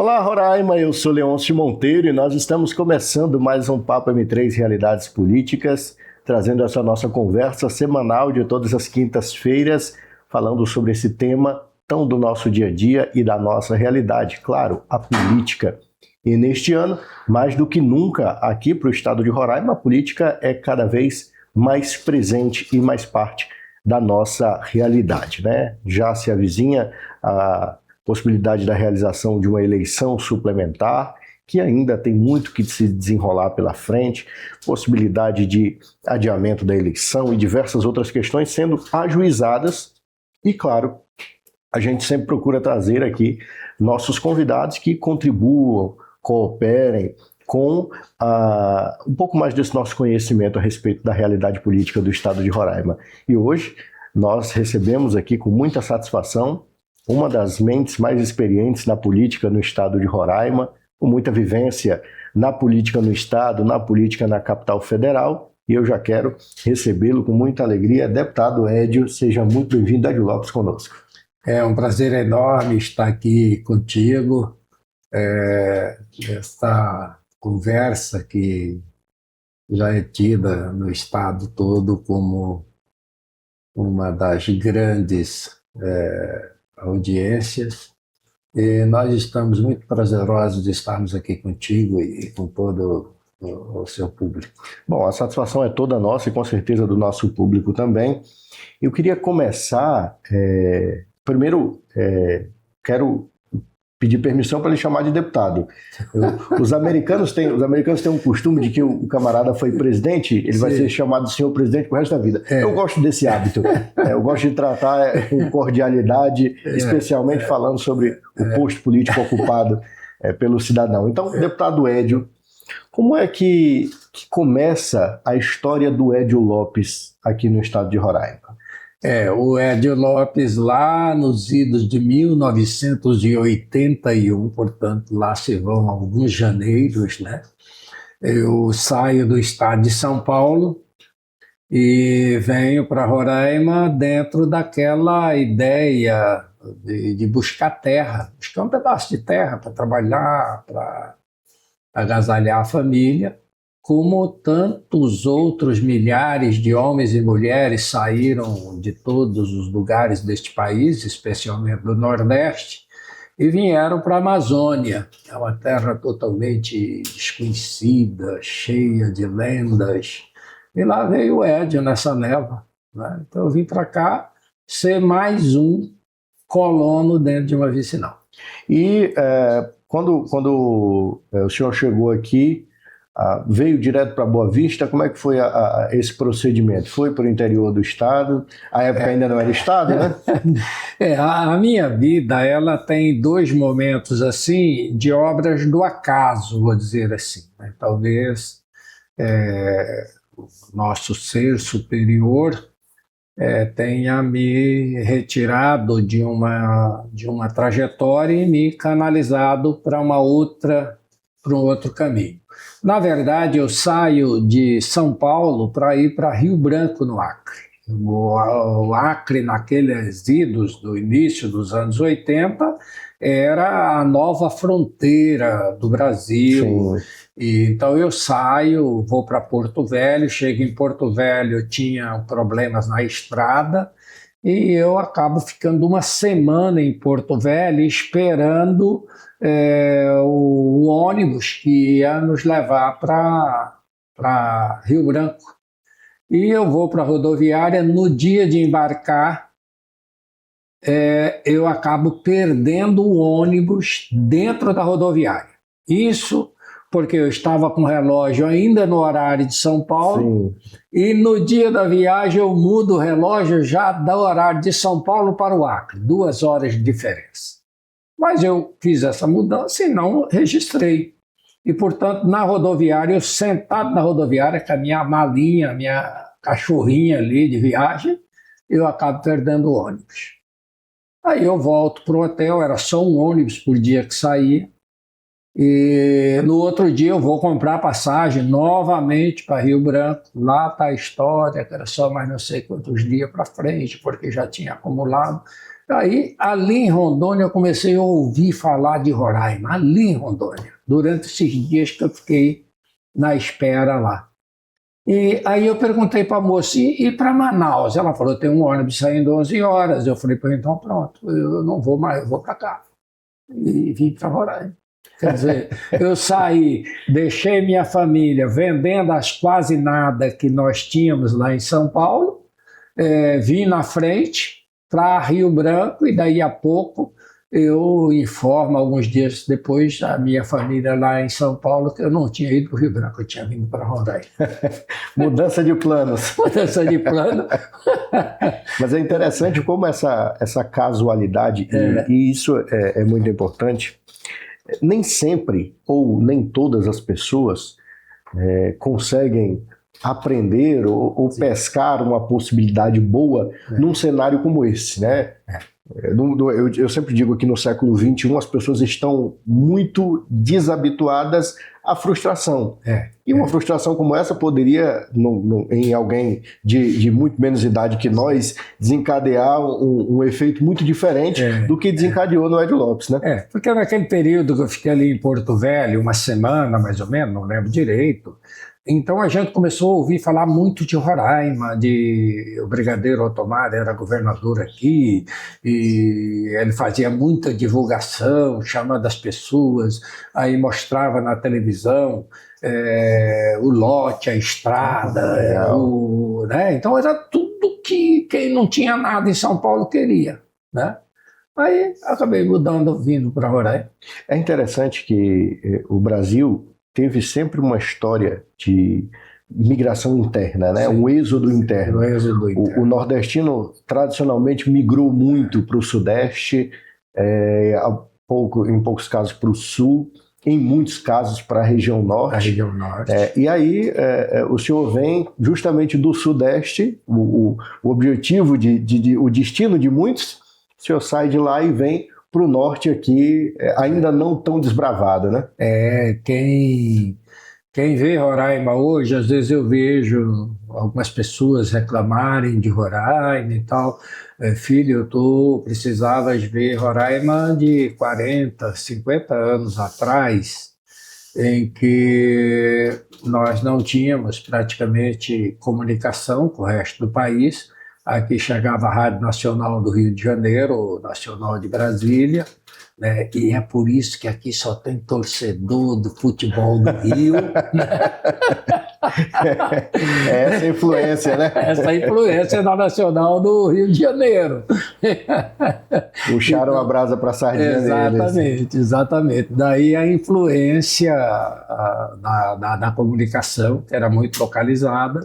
Olá, Roraima, eu sou Leôncio Monteiro e nós estamos começando mais um Papo M3 Realidades Políticas, trazendo essa nossa conversa semanal de todas as quintas-feiras, falando sobre esse tema tão do nosso dia a dia e da nossa realidade, claro, a política. E neste ano, mais do que nunca, aqui para o estado de Roraima, a política é cada vez mais presente e mais parte da nossa realidade, né? Já se avizinha a possibilidade da realização de uma eleição suplementar, que ainda tem muito que se desenrolar pela frente, possibilidade de adiamento da eleição e diversas outras questões sendo ajuizadas. E, claro, a gente sempre procura trazer aqui nossos convidados que contribuam, cooperem com um pouco mais desse nosso conhecimento a respeito da realidade política do estado de Roraima. E hoje nós recebemos aqui com muita satisfação uma das mentes mais experientes na política no estado de Roraima, com muita vivência na política no estado, na política na capital federal, e eu já quero recebê-lo com muita alegria. Deputado Edio, seja muito bem-vindo, Edio Lopes, conosco. É um prazer enorme estar aqui contigo, esta conversa que já é tida no estado todo como uma das grandes audiências, e nós estamos muito prazerosos de estarmos aqui contigo e com todo o seu público. Bom, a satisfação é toda nossa e com certeza do nosso público também. Eu queria começar, primeiro, quero pedir permissão para lhe chamar de deputado. Os americanos têm um costume de que o camarada foi presidente, ele vai ser chamado de senhor presidente pro resto da vida. Eu gosto desse hábito. Eu gosto de tratar com cordialidade, especialmente falando sobre o posto político ocupado pelo cidadão. Então, deputado Edio, como é que começa a história do Edio Lopes aqui no estado de Roraima? O Edio Lopes, lá nos idos de 1981, portanto, lá se vão alguns janeiros, né? Eu saio do estado de São Paulo e venho para Roraima dentro daquela ideia de buscar terra, buscar um pedaço de terra para trabalhar, para agasalhar a família. Como tantos outros milhares de homens e mulheres saíram de todos os lugares deste país, especialmente do Nordeste, e vieram para a Amazônia. É uma terra totalmente desconhecida, cheia de lendas. E lá veio o Edio nessa leva, né? Então eu vim para cá ser mais um colono dentro de uma vicinal. E quando o senhor chegou aqui, veio direto para Boa Vista, como é que foi esse procedimento? Foi para o interior do estado? A época ainda não era estado, né? A minha vida, ela tem dois momentos assim de obras do acaso, vou dizer assim, né? Talvez o nosso ser superior tenha me retirado de uma trajetória e me canalizado para um outro caminho. Na verdade, eu saio de São Paulo para ir para Rio Branco, no Acre. O Acre, naqueles idos do início dos anos 80, era a nova fronteira do Brasil. E, então eu saio, vou para Porto Velho, chego em Porto Velho, eu tinha problemas na estrada, e eu acabo ficando uma semana em Porto Velho esperando o ônibus que ia nos levar para Rio Branco. E eu vou para a rodoviária, no dia de embarcar, eu acabo perdendo o ônibus dentro da rodoviária. Isso porque eu estava com o relógio ainda no horário de São Paulo. Sim. E no dia da viagem eu mudo o relógio já do horário de São Paulo para o Acre, 2 horas de diferença. Mas eu fiz essa mudança e não registrei. E, portanto, na rodoviária, eu sentado na rodoviária com a minha malinha, a minha cachorrinha ali de viagem, eu acabo perdendo o ônibus. Aí eu volto para o hotel, era só um ônibus por dia que saía. E no outro dia eu vou comprar passagem novamente para Rio Branco. Lá está a história, que era só mais não sei quantos dias para frente, porque já tinha acumulado. Aí, ali em Rondônia, eu comecei a ouvir falar de Roraima, ali em Rondônia, durante esses dias que eu fiquei na espera lá. E aí eu perguntei para a moça, e para Manaus? Ela falou, tem um ônibus saindo 11 horas. Eu falei, então pronto, eu não vou mais, eu vou para cá. E vim para Roraima. Quer dizer, eu saí, deixei minha família vendendo as quase nada que nós tínhamos lá em São Paulo, vim na frente para Rio Branco e daí a pouco eu informo, alguns dias depois, a minha família lá em São Paulo, que eu não tinha ido para o Rio Branco, eu tinha vindo para Roraima. Mudança de planos. Mudança de plano. Mas é interessante como essa casualidade, e isso é muito importante, nem sempre ou nem todas as pessoas conseguem aprender ou pescar uma possibilidade boa num cenário como esse, né? Eu sempre digo que no século XXI as pessoas estão muito desabituadas à frustração. E uma frustração como essa poderia, em alguém de muito menos idade que nós, desencadear um efeito muito diferente do que desencadeou no Ed Lopes, né? Porque naquele período que eu fiquei ali em Porto Velho, uma semana mais ou menos, não lembro direito, então a gente começou a ouvir falar muito de Roraima, o Brigadeiro Otomar era governador aqui, e ele fazia muita divulgação, chamando as pessoas, aí mostrava na televisão o lote, a estrada, né? Então era tudo que quem não tinha nada em São Paulo queria, né? Aí acabei mudando, vindo para Roraima. É interessante que o Brasil teve sempre uma história de migração interna, né? Um êxodo interno. O nordestino tradicionalmente migrou muito para o sudeste, em poucos casos para o sul, em muitos casos para a região norte. E aí o senhor vem justamente do sudeste, o objetivo, o destino de muitos, o senhor sai de lá e vem para o norte aqui, ainda não tão desbravado, né? Quem vê Roraima hoje, às vezes eu vejo algumas pessoas reclamarem de Roraima e tal. Filho, precisavas ver Roraima de 40, 50 anos atrás, em que nós não tínhamos praticamente comunicação com o resto do país. Aqui chegava a Rádio Nacional do Rio de Janeiro, Nacional de Brasília, né? E é por isso que aqui só tem torcedor do futebol do Rio. Essa influência, né? Essa influência da Nacional do Rio de Janeiro. Puxaram a brasa para a sardinha. Exatamente. Daí a influência da comunicação, que era muito localizada,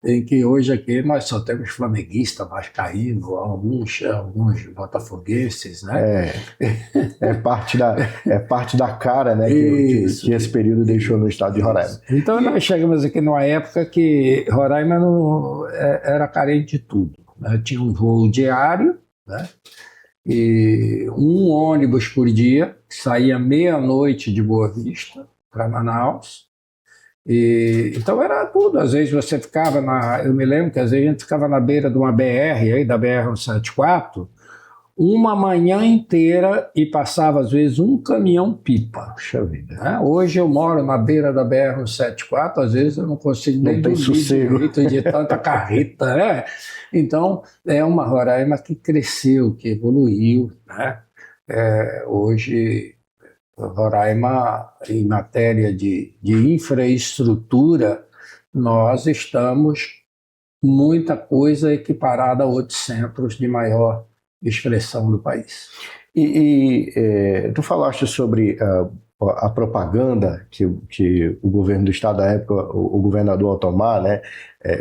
em que hoje aqui nós só temos flamenguista, vascaíno, alguns botafoguenses, né? É parte da cara, né, que esse período deixou no estado de Roraima. Então nós chegamos aqui numa época que Roraima era carente de tudo, né? Tinha um voo diário, né? E um ônibus por dia, que saía meia-noite de Boa Vista para Manaus. Então era tudo, às vezes você ficava eu me lembro que às vezes a gente ficava na beira de uma BR, aí da BR-174, uma manhã inteira e passava às vezes um caminhão-pipa. Puxa vida. Né? Hoje eu moro na beira da BR-174, às vezes eu não consigo nem dormir direito de tanta carreta, né? Então é uma Roraima que cresceu, que evoluiu, né? Hoje Roraima, em matéria de infraestrutura, nós estamos muita coisa equiparada a outros centros de maior expressão do país. Tu falaste sobre a propaganda que o governo do estado da época, o governador Otomar, né,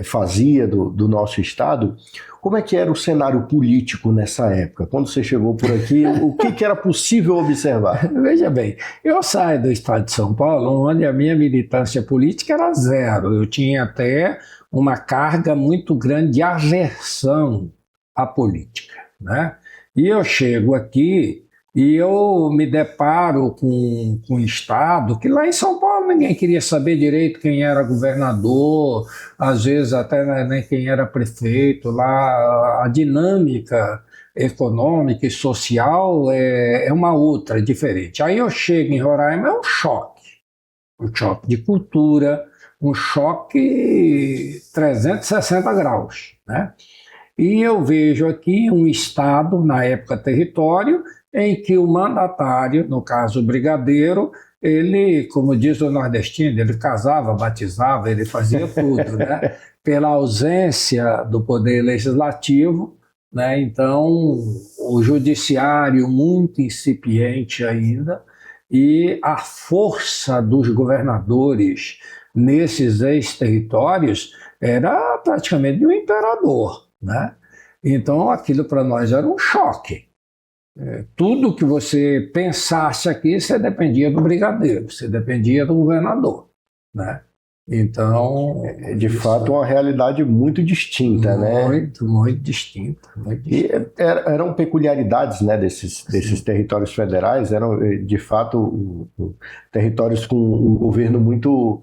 fazia do nosso estado. Como é que era o cenário político nessa época? Quando você chegou por aqui, o que era possível observar? Veja bem, eu saio do estado de São Paulo, onde a minha militância política era zero. Eu tinha até uma carga muito grande de aversão à política, né? E eu chego aqui E eu me deparo com um estado que lá em São Paulo ninguém queria saber direito quem era governador, às vezes até nem quem era prefeito. Lá a dinâmica econômica e social é uma outra, diferente. Aí eu chego em Roraima, é um choque de cultura, um choque 360 graus, né? E eu vejo aqui um estado, na época território, em que o mandatário, no caso o brigadeiro, ele, como diz o nordestino, ele casava, batizava, ele fazia tudo, né? Pela ausência do poder legislativo, né? Então o judiciário muito incipiente ainda, e a força dos governadores nesses ex-territórios era praticamente de um imperador, né? Então aquilo para nós era um choque. Tudo que você pensasse aqui, você dependia do brigadeiro, você dependia do governador, né? Então, De fato, uma realidade muito distinta, né? Muito distinta. E eram peculiaridades, né, desses territórios federais, eram, de fato, territórios com um governo muito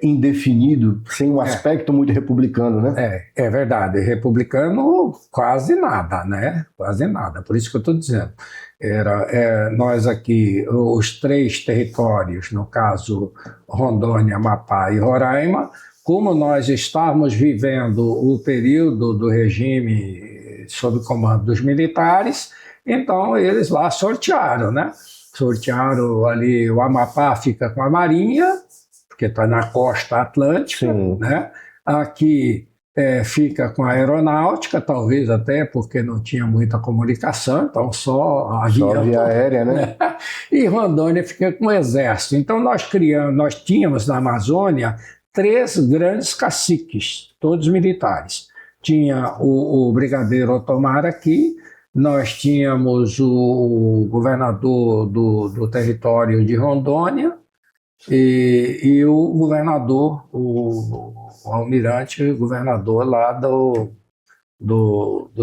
indefinido, sem um aspecto muito republicano, né? É verdade. Republicano, quase nada, né? Quase nada. Por isso que eu estou dizendo. Nós aqui, os 3 territórios, no caso Rondônia, Amapá e Roraima, como nós estávamos vivendo o período do regime sob comando dos militares, então eles lá sortearam, né? Sortearam ali, o Amapá fica com a Marinha, porque está na costa atlântica, né? Aqui fica com a aeronáutica, talvez até porque não tinha muita comunicação, então só via aérea, né? E Rondônia fica com o exército. Então nós tínhamos na Amazônia 3 grandes caciques, todos militares. Tinha o brigadeiro Otomar aqui, nós tínhamos o governador do território de Rondônia, e o governador, o almirante, governador lá do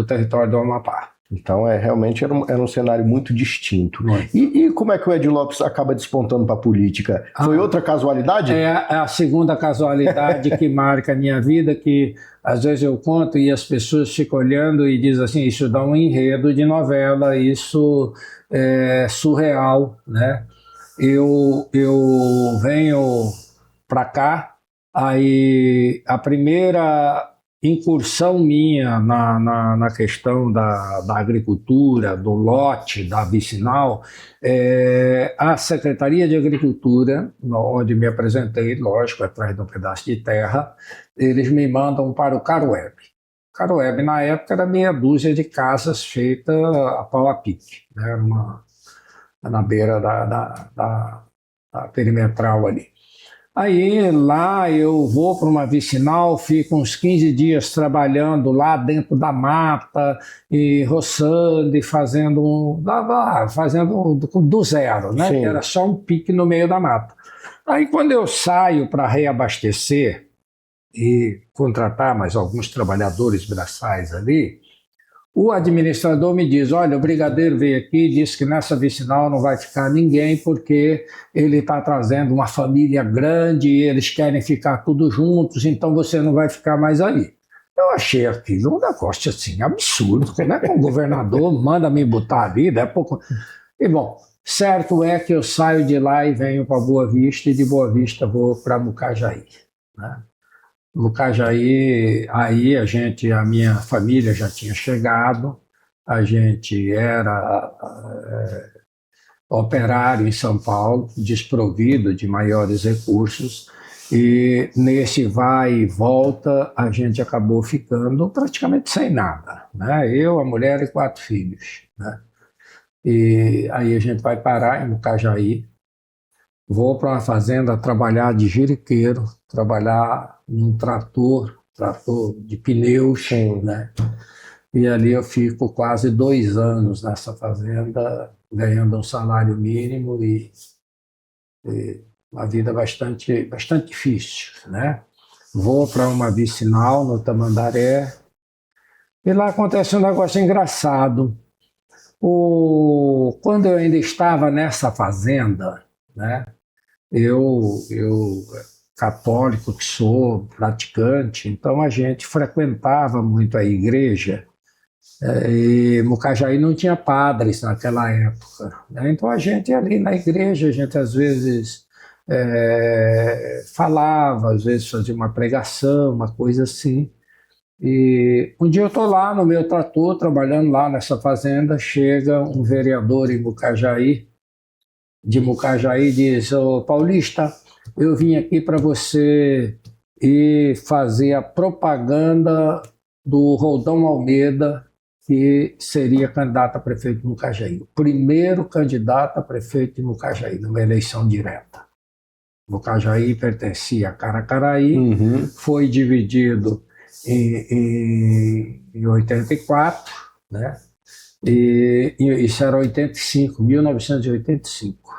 território do Amapá. Então, realmente era um cenário muito distinto. E como é que o Ed Lopes acaba despontando para a política? Foi outra casualidade? É a segunda casualidade que marca a minha vida, que às vezes eu conto e as pessoas ficam olhando e dizem assim, isso dá um enredo de novela, isso é surreal, né? Eu venho para cá, aí a primeira incursão minha na questão da agricultura, do lote, da vicinal, a Secretaria de Agricultura, onde me apresentei, lógico, atrás de um pedaço de terra, eles me mandam para o Caroeb. Caroeb, na época, era meia dúzia de casas feitas a pau a pique, né? Na beira da perimetral ali. Aí lá eu vou para uma vicinal, fico uns 15 dias trabalhando lá dentro da mata, e roçando e fazendo do zero, né? Que era só um pique no meio da mata. Aí quando eu saio para reabastecer e contratar mais alguns trabalhadores braçais ali, o administrador me diz, olha, o brigadeiro veio aqui e disse que nessa vicinal não vai ficar ninguém porque ele está trazendo uma família grande e eles querem ficar todos juntos, então você não vai ficar mais aí. Eu achei aquilo um negócio assim, absurdo, né? O governador manda me botar ali, é pouco... E bom, certo é que eu saio de lá e venho para Boa Vista, e de Boa Vista vou para Mucajaí, né? No Cajaí, aí a minha família já tinha chegado, a gente era operário em São Paulo, desprovido de maiores recursos, e nesse vai e volta a gente acabou ficando praticamente sem nada, né? Eu, a mulher e 4 filhos, né? E aí a gente vai parar em Mucajaí. Vou para uma fazenda trabalhar de jiriqueiro, trabalhar num trator de pneus, né? E ali eu fico quase 2 anos nessa fazenda, ganhando um salário mínimo e uma vida bastante difícil, né? Vou para uma vicinal no Tamandaré e lá acontece um negócio engraçado. Quando eu ainda estava nessa fazenda, né, eu católico que sou, praticante, então a gente frequentava muito a igreja, e Mucajaí não tinha padres naquela época, né? Então a gente ali na igreja, a gente às vezes falava, às vezes fazia uma pregação, uma coisa assim. E um dia eu estou lá no meu trator, trabalhando lá nessa fazenda, chega um vereador de Mucajaí, e diz: "Ô Paulista, eu vim aqui para você ir fazer a propaganda do Roldão Almeida, que seria candidato a prefeito de Mucajaí. O primeiro candidato a prefeito de Mucajaí, numa eleição direta. Mucajaí pertencia a Caracaraí, foi dividido em 84, né? E isso era 1985.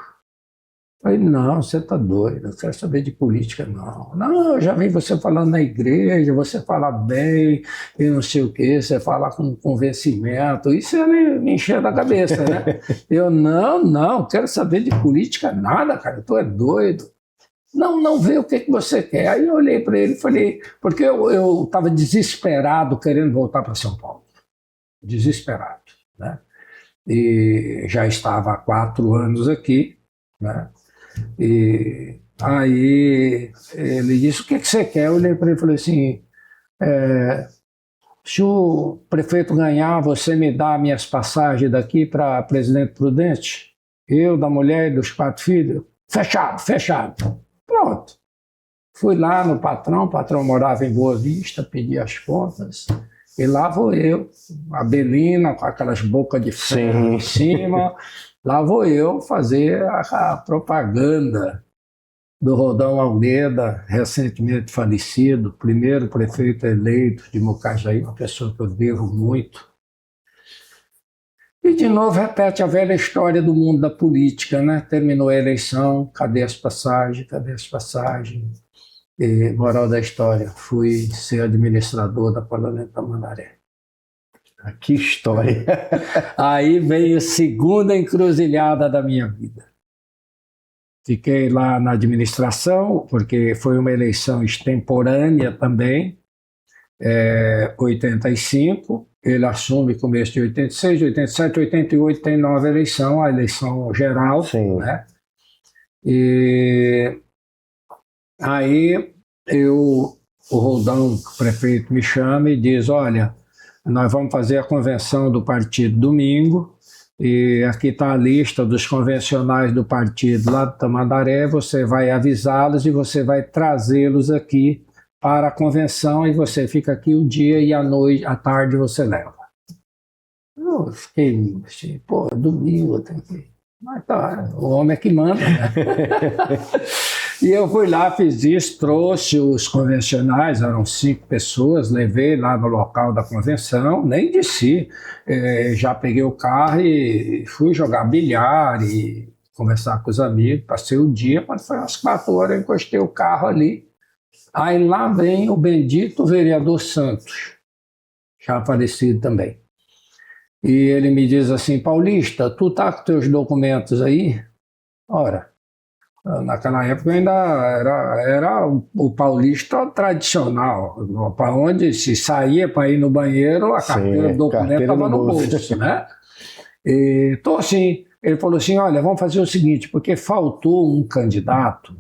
Falei, não, você está doido, não quero saber de política, não. Não, eu já vi você falando na igreja, você fala bem e não sei o quê, você fala com convencimento. Isso me encheu da cabeça, né? Eu, não, quero saber de política nada, cara, tu é doido. Não vê o que você quer. Aí eu olhei para ele e falei, porque eu estava desesperado querendo voltar para São Paulo. Desesperado, né? E já estava há 4 anos aqui, né? E aí ele disse, o que você quer? Eu olhei para ele e falei assim, se o prefeito ganhar, você me dá minhas passagens daqui para Presidente Prudente? Eu, da mulher e dos 4 filhos? Fechado. Pronto. Fui lá no patrão, o patrão morava em Boa Vista, pedi as contas, e lá vou eu, a Belina, com aquelas bocas de ferro em cima, lá vou eu fazer a propaganda do Roldão Almeida, recentemente falecido, primeiro prefeito eleito de Mucajaí, uma pessoa que eu devo muito. E de novo repete a velha história do mundo da política, né? Terminou a eleição, cadê as passagens? E, moral da história, fui ser administrador da Parlamento Tamandaré. Que história! Aí veio a segunda encruzilhada da minha vida. Fiquei lá na administração, porque foi uma eleição extemporânea também, 85, ele assume começo de 86, 87, 88 tem nova eleição, a eleição geral, né? E aí o Roldão, o prefeito, me chama e diz, olha, nós vamos fazer a convenção do partido domingo, e aqui está a lista dos convencionais do partido lá do Tamandaré, você vai avisá-los e você vai trazê-los aqui para a convenção, e você fica aqui o dia e à tarde você leva. Eu fiquei assim, pô, domingo tem que... Mas tá, o homem é que manda, né? E eu fui lá, fiz isso, trouxe os convencionais, eram 5 pessoas, levei lá no local da convenção, nem desci, já peguei o carro e fui jogar bilhar e conversar com os amigos, passei o dia, quando foi umas 4 horas eu encostei o carro ali. Aí lá vem o bendito vereador Santos, já falecido também. E ele me diz assim, Paulista, tu tá com teus documentos aí? Ora, naquela época ainda era o paulista tradicional, para onde se saía para ir no banheiro, a carteira do documento estava no bolso, né? E tô assim, ele falou assim, olha, vamos fazer o seguinte, porque faltou um candidato,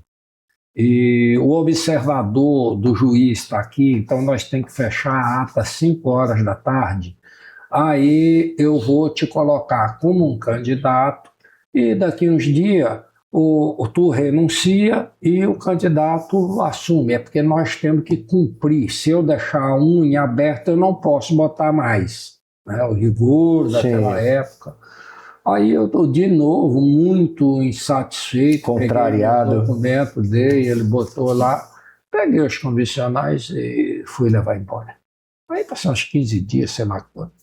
e o observador do juiz está aqui, então nós temos que fechar a ata às 5 horas da tarde. Aí eu vou te colocar como um candidato e daqui uns dias tu renuncia e o candidato assume. É porque nós temos que cumprir. Se eu deixar um em aberto, eu não posso botar mais, né? O rigor daquela época. Aí eu estou de novo muito insatisfeito, contrariado. Peguei o documento dele, ele botou lá, peguei os convencionais e fui levar embora. Aí passou uns 15 dias, sei lá quanto.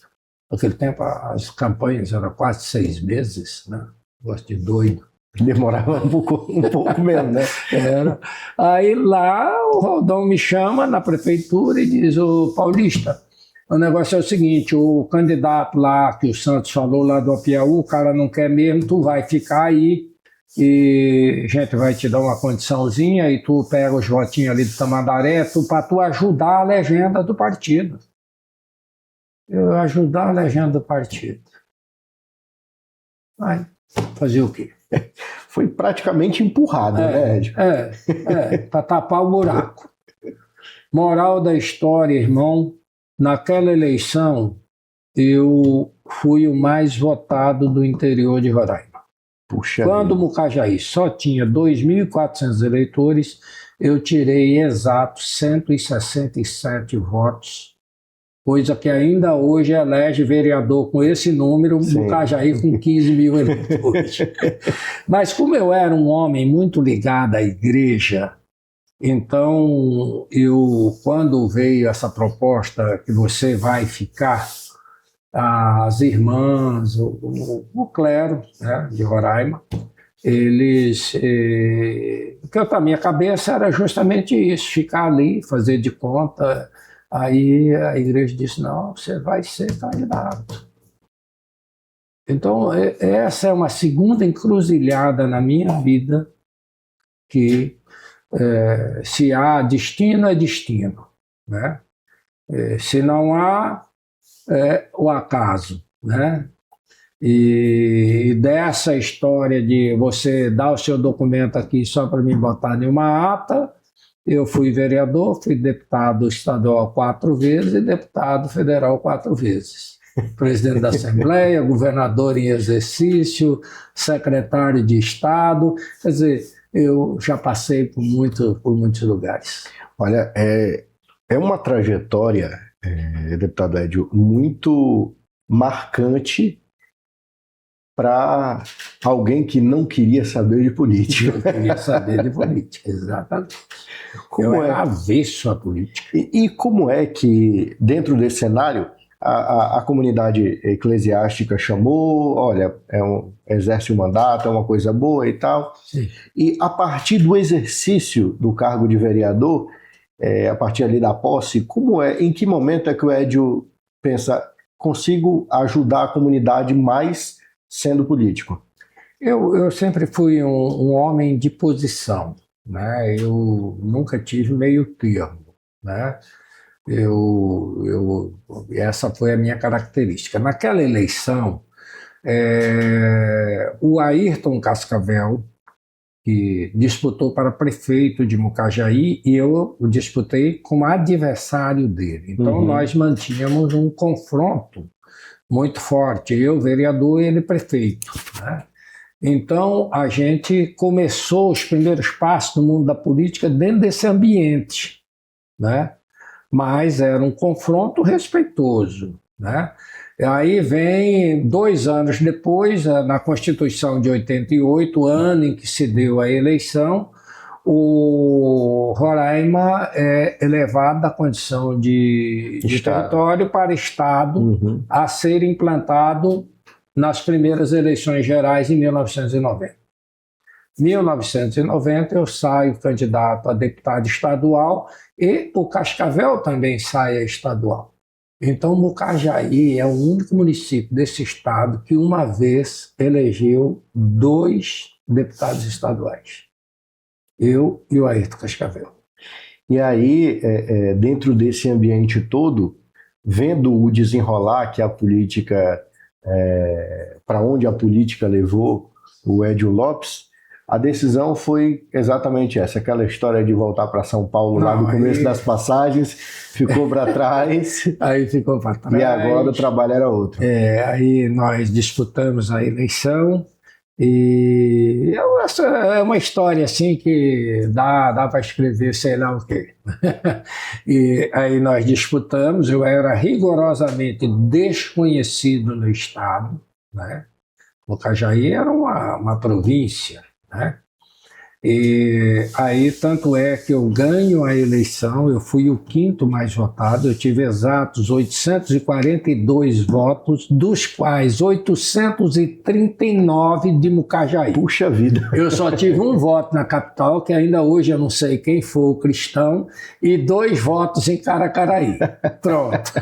Naquele tempo as campanhas eram quase 6 meses, né? Gosto de doido. Demorava um pouco menos, né? Era. Aí lá o Roldão me chama na prefeitura e diz, ô Paulista, O negócio é o seguinte, o candidato lá que o Santos falou lá do Piauí, o cara não quer mesmo, tu vai ficar aí e a gente vai te dar uma condiçãozinha e tu pega os votinhos ali do Tamandaré para tu ajudar a legenda do partido. Eu ajudar a legenda do partido. Vai fazer o quê? Foi praticamente empurrado, né, Edio? Para tapar o buraco. Moral da história, irmão, naquela eleição eu fui o mais votado do interior de Roraima. Puxa Quando o vida. Mucajaí só tinha 2.400 eleitores, eu tirei exatos 167 votos, coisa que ainda hoje elege vereador com esse número, Sim. Mucajaí com 15 mil eleitores. Mas como eu era um homem muito ligado à igreja, então quando veio essa proposta que você vai ficar, as irmãs, o clero, né, de Roraima, eles, porque a minha cabeça era justamente isso, ficar ali, fazer de conta. Aí a igreja disse, não, você vai ser candidato. Então, essa é uma segunda encruzilhada na minha vida, que se há destino, é destino, né? Se não há, o acaso, né? E dessa história de você dar o seu documento aqui só para me botar em uma ata, eu fui vereador, fui deputado estadual 4 vezes e deputado federal 4 vezes. Presidente da Assembleia, governador em exercício, secretário de Estado. Quer dizer, eu já passei por muitos lugares. Olha, é uma trajetória, deputado Edio, muito marcante para alguém que não queria saber de política. Eu queria saber de política, exatamente. Eu era avesso à política. E como é que, dentro desse cenário, a comunidade eclesiástica chamou, olha, exerce o mandato, é uma coisa boa e tal. Sim. E a partir do exercício do cargo de vereador, a partir ali da posse, em que momento é que o Edio pensa, consigo ajudar a comunidade mais sendo político? Eu sempre fui um homem de posição, né? Eu nunca tive meio termo, né? Essa foi a minha característica. Naquela eleição, o Ayrton Cascavel, que disputou para prefeito de Mucajaí, e eu disputei como adversário dele. Então, nós mantínhamos um confronto muito forte, eu vereador e ele prefeito, né? Então, a gente começou os primeiros passos no mundo da política dentro desse ambiente, né? Mas era um confronto respeitoso, né? Aí vem 2 anos depois, na Constituição de 88, ano em que se deu a eleição, o Roraima é elevado da condição de território para Estado a ser implantado nas primeiras eleições gerais em 1990. Em 1990 eu saio candidato a deputado estadual e o Cascavel também sai a estadual. Então, Mucajaí é o único município desse estado que uma vez elegeu 2 deputados estaduais. Eu e o Ayrton Cascavel. E aí, dentro desse ambiente todo, vendo o desenrolar que a política, para onde a política levou o Edio Lopes, a decisão foi exatamente essa, aquela história de voltar para São Paulo lá no começo das passagens, ficou para trás. Aí ficou para trás. E agora o trabalho era outro. Aí nós disputamos a eleição e essa é uma história assim que dá para escrever sei lá o quê. E aí nós disputamos, eu era rigorosamente desconhecido no estado, né? Mucajaí era uma província, né? E aí, tanto é que eu ganho a eleição, eu fui o quinto mais votado, eu tive exatos 842 votos, dos quais 839 de Mucajaí. Puxa vida. Eu só tive um voto na capital, que ainda hoje eu não sei quem foi o cristão, e 2 votos em Caracaraí. Pronto.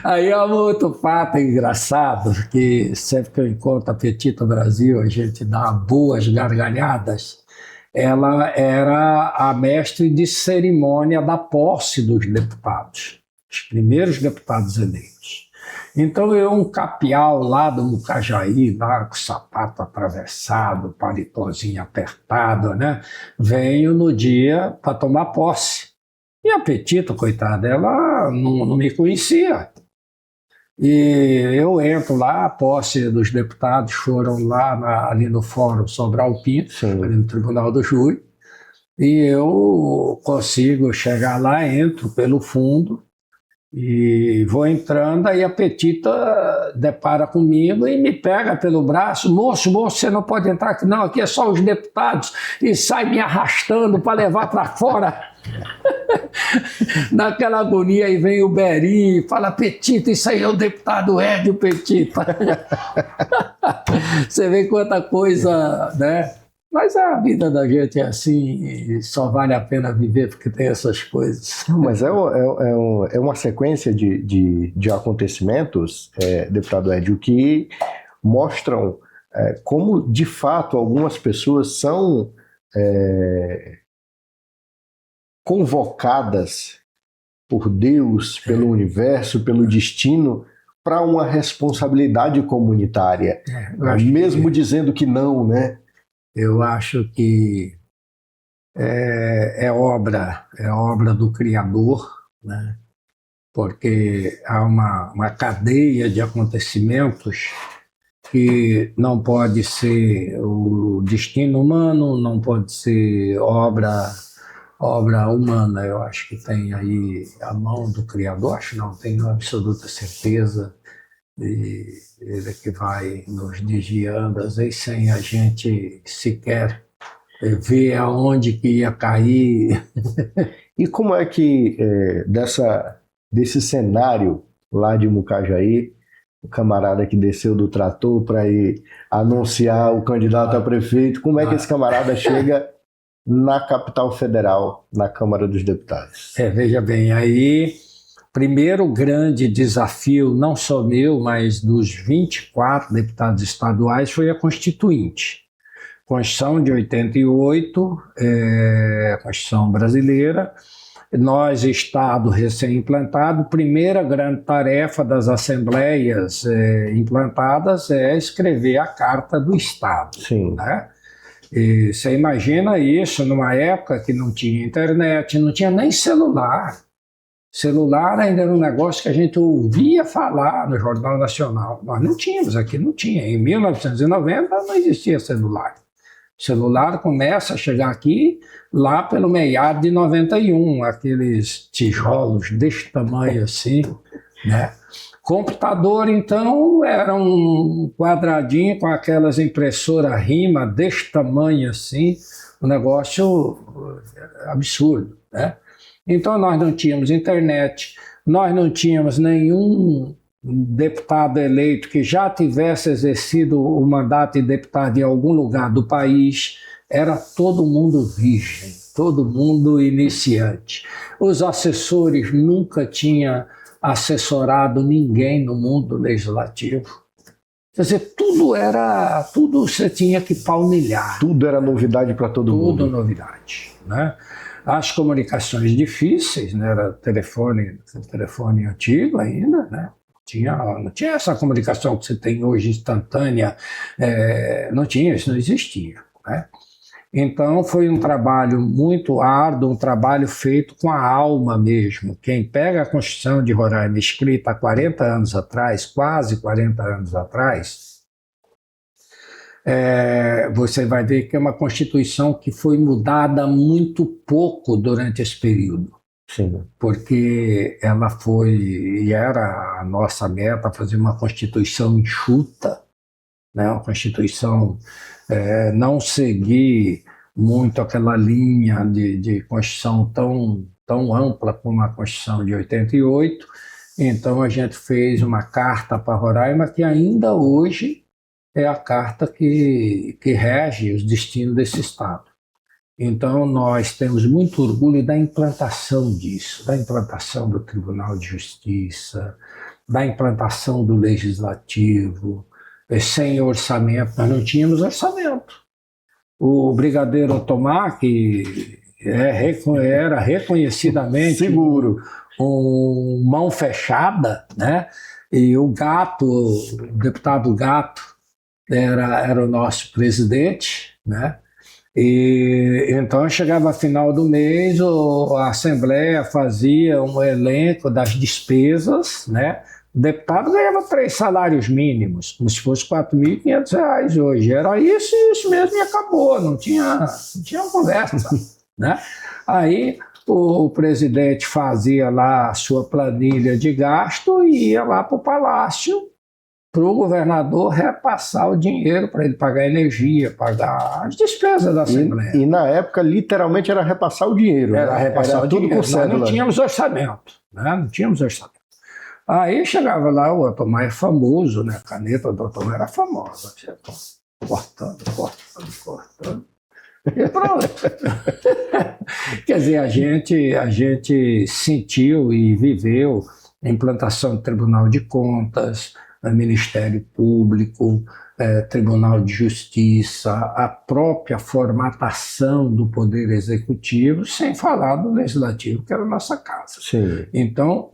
Aí é um outro fato engraçado, que sempre que eu encontro a Petita Brasil, a gente dá boas gargalhadas. Ela era a mestre de cerimônia da posse dos deputados, os primeiros deputados eleitos. Então eu, um capial lá do Mucajaí, lá com o sapato atravessado, paletózinho apertado, né? Venho no dia para tomar posse. E a Petita, coitada, ela não me conhecia. E eu entro lá, a posse dos deputados foram lá ali no Fórum Sobral Pinto, Sim. ali no Tribunal do Júri, e eu consigo chegar lá, entro pelo fundo e vou entrando, aí a Petita depara comigo e me pega pelo braço: moço, você não pode entrar aqui não, aqui é só os deputados, e sai me arrastando para levar para fora. Naquela agonia, aí vem o Beri e fala: Petita, isso aí é o deputado Edio Petita. Você vê quanta coisa, né? Mas a vida da gente é assim, e só vale a pena viver porque tem essas coisas. Mas é uma sequência de acontecimentos, deputado Edio, que mostram como, de fato, algumas pessoas são convocadas por Deus, pelo universo, pelo destino, para uma responsabilidade comunitária, mesmo dizendo que não, né? Eu acho que é obra do Criador, né? Porque há uma cadeia de acontecimentos que não pode ser o destino humano, não pode ser obra humana. Eu acho que tem aí a mão do Criador, acho não, tenho absoluta certeza, e ele que vai nos desviando, às vezes sem a gente sequer ver aonde que ia cair. E como é que, desse cenário lá de Mucajaí, o camarada que desceu do trator para ir anunciar o candidato a prefeito, como é que esse camarada chega na capital federal, na Câmara dos Deputados? Veja bem, aí, primeiro grande desafio, não só meu, mas dos 24 deputados estaduais, foi a Constituinte. Constituição de 88, Constituição brasileira. Nós, Estado recém-implantado, primeira grande tarefa das assembleias implantadas é escrever a Carta do Estado. Sim. Né? E você imagina isso numa época que não tinha internet, não tinha nem celular. Celular ainda era um negócio que a gente ouvia falar no Jornal Nacional. Nós não tínhamos, aqui não tinha. Em 1990 não existia celular. O celular começa a chegar aqui lá pelo meado de 91, aqueles tijolos deste tamanho assim, né? Computador, então, era um quadradinho com aquelas impressoras Rima deste tamanho assim, um negócio absurdo, né? Então nós não tínhamos internet, nós não tínhamos nenhum deputado eleito que já tivesse exercido o mandato de deputado em algum lugar do país. Era todo mundo virgem, todo mundo iniciante. Os assessores nunca tinham assessorado ninguém no mundo legislativo. Quer dizer, tudo você tinha que palmilhar. Tudo era novidade para todo mundo. Tudo novidade, né? As comunicações difíceis, né? Era telefone antigo ainda, né? Não tinha essa comunicação que você tem hoje instantânea, não tinha, isso não existia, né? Então foi um trabalho muito árduo, um trabalho feito com a alma mesmo. Quem pega a Constituição de Roraima escrita há 40 anos atrás, quase 40 anos atrás, você vai ver que é uma Constituição que foi mudada muito pouco durante esse período. Sim. Porque ela foi, e era a nossa meta, fazer uma Constituição enxuta, né? Uma Constituição não seguir muito aquela linha de Constituição tão ampla como a Constituição de 88. Então a gente fez uma carta para Roraima que ainda hoje é a carta que rege os destinos desse Estado. Então nós temos muito orgulho da implantação disso, da implantação do Tribunal de Justiça, da implantação do Legislativo. Sem orçamento, nós não tínhamos orçamento. O Brigadeiro Otomar, que era reconhecidamente seguro, mão fechada, né? E o deputado Gato, era o nosso presidente, né? E então chegava a final do mês, a Assembleia fazia um elenco das despesas, né? O deputado ganhava 3 salários mínimos, como se fosse R$ 4.500 hoje. Era isso e isso mesmo e acabou, não tinha conversa, né? Aí o presidente fazia lá a sua planilha de gasto e ia lá para o palácio para o governador repassar o dinheiro para ele pagar energia, pagar as despesas da Assembleia. E na época, literalmente, era repassar o dinheiro. Era repassar o tudo dinheiro. Com cédula. Nós não tínhamos orçamento, né? Não tínhamos orçamento. Aí chegava lá, o Otomar é famoso, né? A caneta do Otomar era famosa. Cortando. E pronto. Quer dizer, a gente sentiu e viveu a implantação do Tribunal de Contas, Ministério Público, Tribunal de Justiça, a própria formatação do Poder Executivo, sem falar do Legislativo, que era a nossa casa. Sim. Então,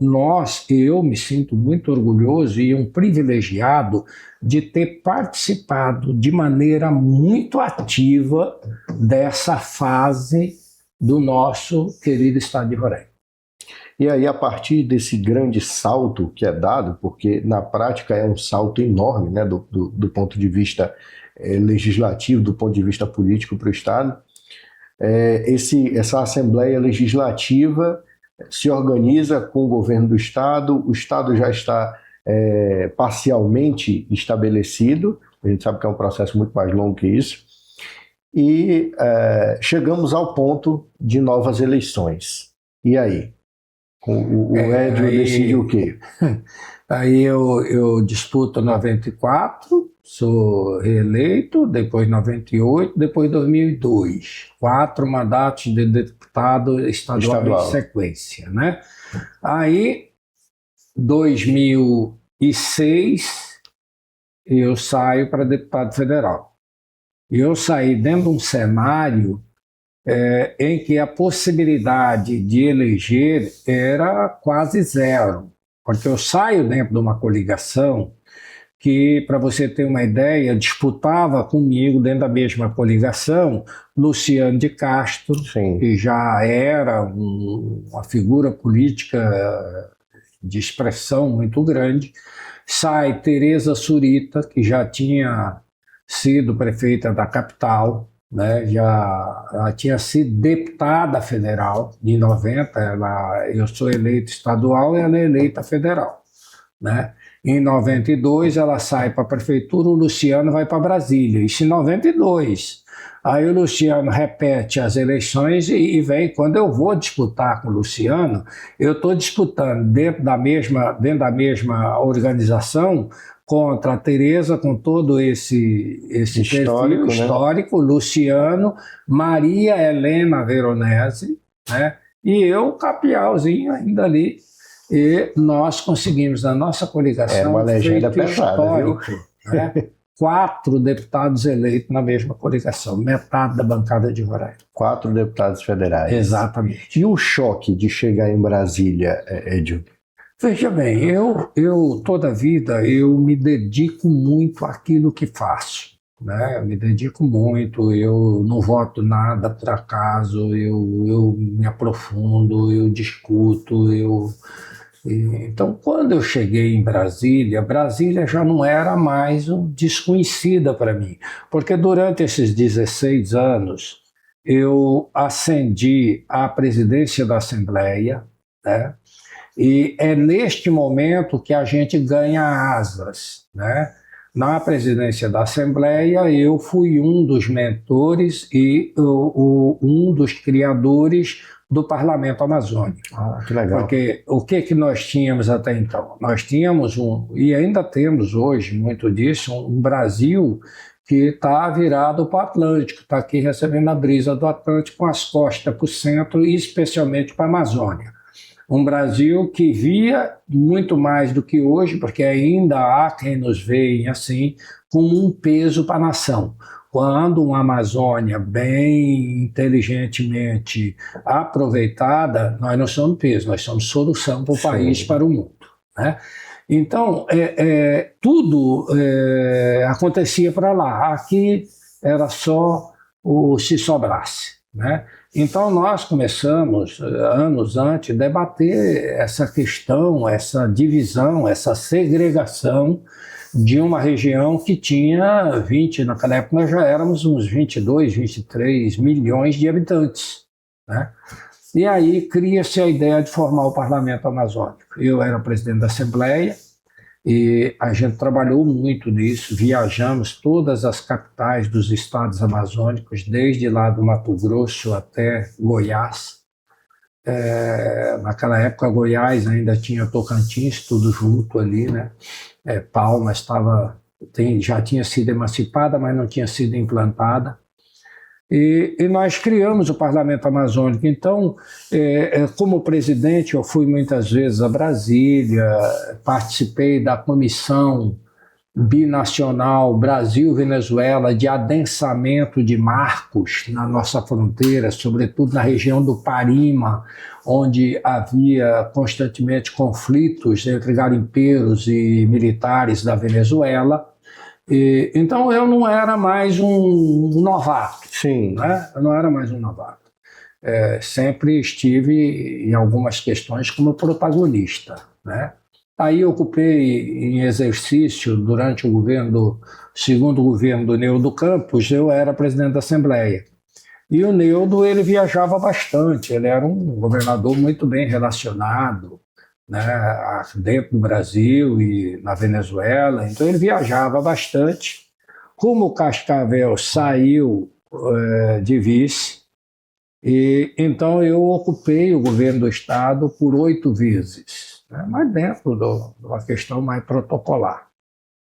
eu me sinto muito orgulhoso e um privilegiado de ter participado de maneira muito ativa dessa fase do nosso querido Estado de Roraima. E aí, a partir desse grande salto que é dado, porque na prática é um salto enorme, né, do ponto de vista legislativo, do ponto de vista político para o Estado, essa Assembleia Legislativa se organiza com o governo do Estado, o Estado já está parcialmente estabelecido, a gente sabe que é um processo muito mais longo que isso, e chegamos ao ponto de novas eleições. E aí? O Edio decide o quê? Aí eu disputo 94, sou reeleito, depois 98, depois 2002. 4 mandatos de deputado estadual em sequência, né? Aí, 2006, eu saio para deputado federal. E eu saí dentro de um cenário em que a possibilidade de eleger era quase zero, porque eu saio dentro de uma coligação que, para você ter uma ideia, disputava comigo dentro da mesma coligação Luciano de Castro, Sim. que já era uma figura política de expressão muito grande, sai Tereza Surita, que já tinha sido prefeita da capital, né, já tinha sido deputada federal, em 90, eu sou eleito estadual e ela é eleita federal, né? Em 92 ela sai para a prefeitura, o Luciano vai para Brasília, isso em 92. Aí o Luciano repete as eleições e vem, quando eu vou disputar com o Luciano, eu estou disputando dentro da mesma organização, contra a Tereza, com todo esse histórico, perfil histórico, né? Luciano, Maria Helena Veronese, né? E eu, capialzinho ainda ali, e nós conseguimos, na nossa coligação, uma legenda pesada, histórico, né? 4 deputados eleitos na mesma coligação, metade da bancada de Roraima. 4 deputados federais. Exatamente. E o choque de chegar em Brasília, Edio? Veja bem, eu toda a vida eu me dedico muito àquilo que faço, né? Eu me dedico muito, eu não voto nada por acaso, eu me aprofundo, eu discuto, Então, quando eu cheguei em Brasília, Brasília já não era mais desconhecida para mim, porque durante esses 16 anos eu ascendi à presidência da Assembleia, né? E é neste momento que a gente ganha asas, né? na presidência da Assembleia, eu fui um dos mentores e um dos criadores do Parlamento Amazônico. Que legal. Porque o que nós tínhamos até então? Nós tínhamos e ainda temos hoje muito disso, um Brasil que está virado para o Atlântico, está aqui recebendo a brisa do Atlântico com as costas para o centro e especialmente para a Amazônia. Um Brasil que via muito mais do que hoje, porque ainda há quem nos veja assim, como um peso para a nação. Quando uma Amazônia bem inteligentemente aproveitada, nós não somos peso, nós somos solução para o país, para o mundo, né? Então, tudo acontecia para lá. Aqui era só o se sobrasse, né? Então, nós começamos, anos antes, a debater essa questão, essa divisão, essa segregação de uma região que tinha naquela época nós já éramos uns 22, 23 milhões de habitantes, né? E aí cria-se a ideia de formar o Parlamento Amazônico. Eu era presidente da Assembleia e a gente trabalhou muito nisso, viajamos todas as capitais dos estados amazônicos, desde lá do Mato Grosso até Goiás. Naquela época, Goiás ainda tinha Tocantins, tudo junto ali, né? Palmas já tinha sido emancipada, mas não tinha sido implantada. E nós criamos o Parlamento Amazônico. Então, como presidente, eu fui muitas vezes a Brasília, participei da comissão binacional Brasil-Venezuela de adensamento de marcos na nossa fronteira, sobretudo na região do Parima, onde havia constantemente conflitos entre garimpeiros e militares da Venezuela. Então eu não era mais um novato. Sim. Né? Eu não era mais um novato. Sempre estive em algumas questões como protagonista, né? Aí eu ocupei em exercício durante o segundo governo do Neudo Campos, eu era presidente da Assembleia. E o Neudo, ele viajava bastante, ele era um governador muito bem relacionado, né, dentro do Brasil e na Venezuela, então ele viajava bastante. Como o Cascavel saiu de vice, então eu ocupei o governo do Estado por 8 vezes, né, mas dentro de uma questão mais protocolar.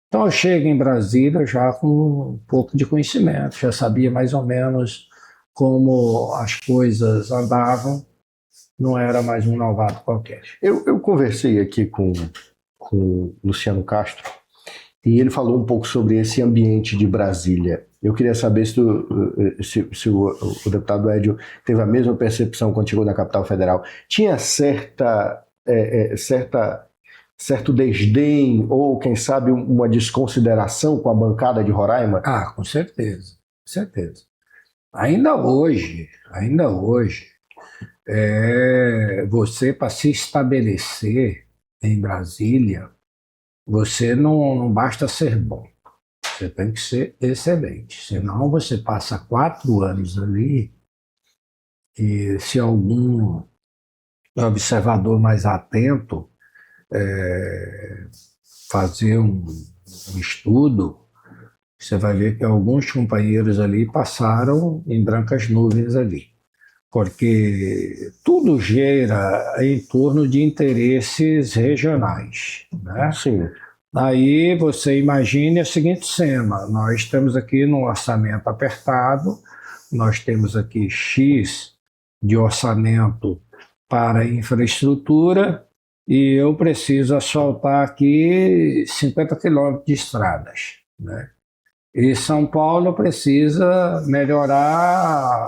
Então eu chego em Brasília já com um pouco de conhecimento, já sabia mais ou menos como as coisas andavam, não era mais um novato qualquer. Eu conversei aqui com o Luciano Castro e ele falou um pouco sobre esse ambiente de Brasília. Eu queria saber se o deputado Edio teve a mesma percepção quando chegou na capital federal. Tinha certo desdém ou, quem sabe, uma desconsideração com a bancada de Roraima? Ah, com certeza, com certeza. Ainda hoje, você, para se estabelecer em Brasília, você não basta ser bom, você tem que ser excelente, senão você passa 4 anos ali e se algum observador mais atento fazer um estudo, você vai ver que alguns companheiros ali passaram em brancas nuvens ali, porque tudo gira em torno de interesses regionais, né? Sim. Aí você imagine a seguinte cena: nós estamos aqui num orçamento apertado, nós temos aqui X de orçamento para infraestrutura e eu preciso asfaltar aqui 50 quilômetros de estradas, né? E São Paulo precisa melhorar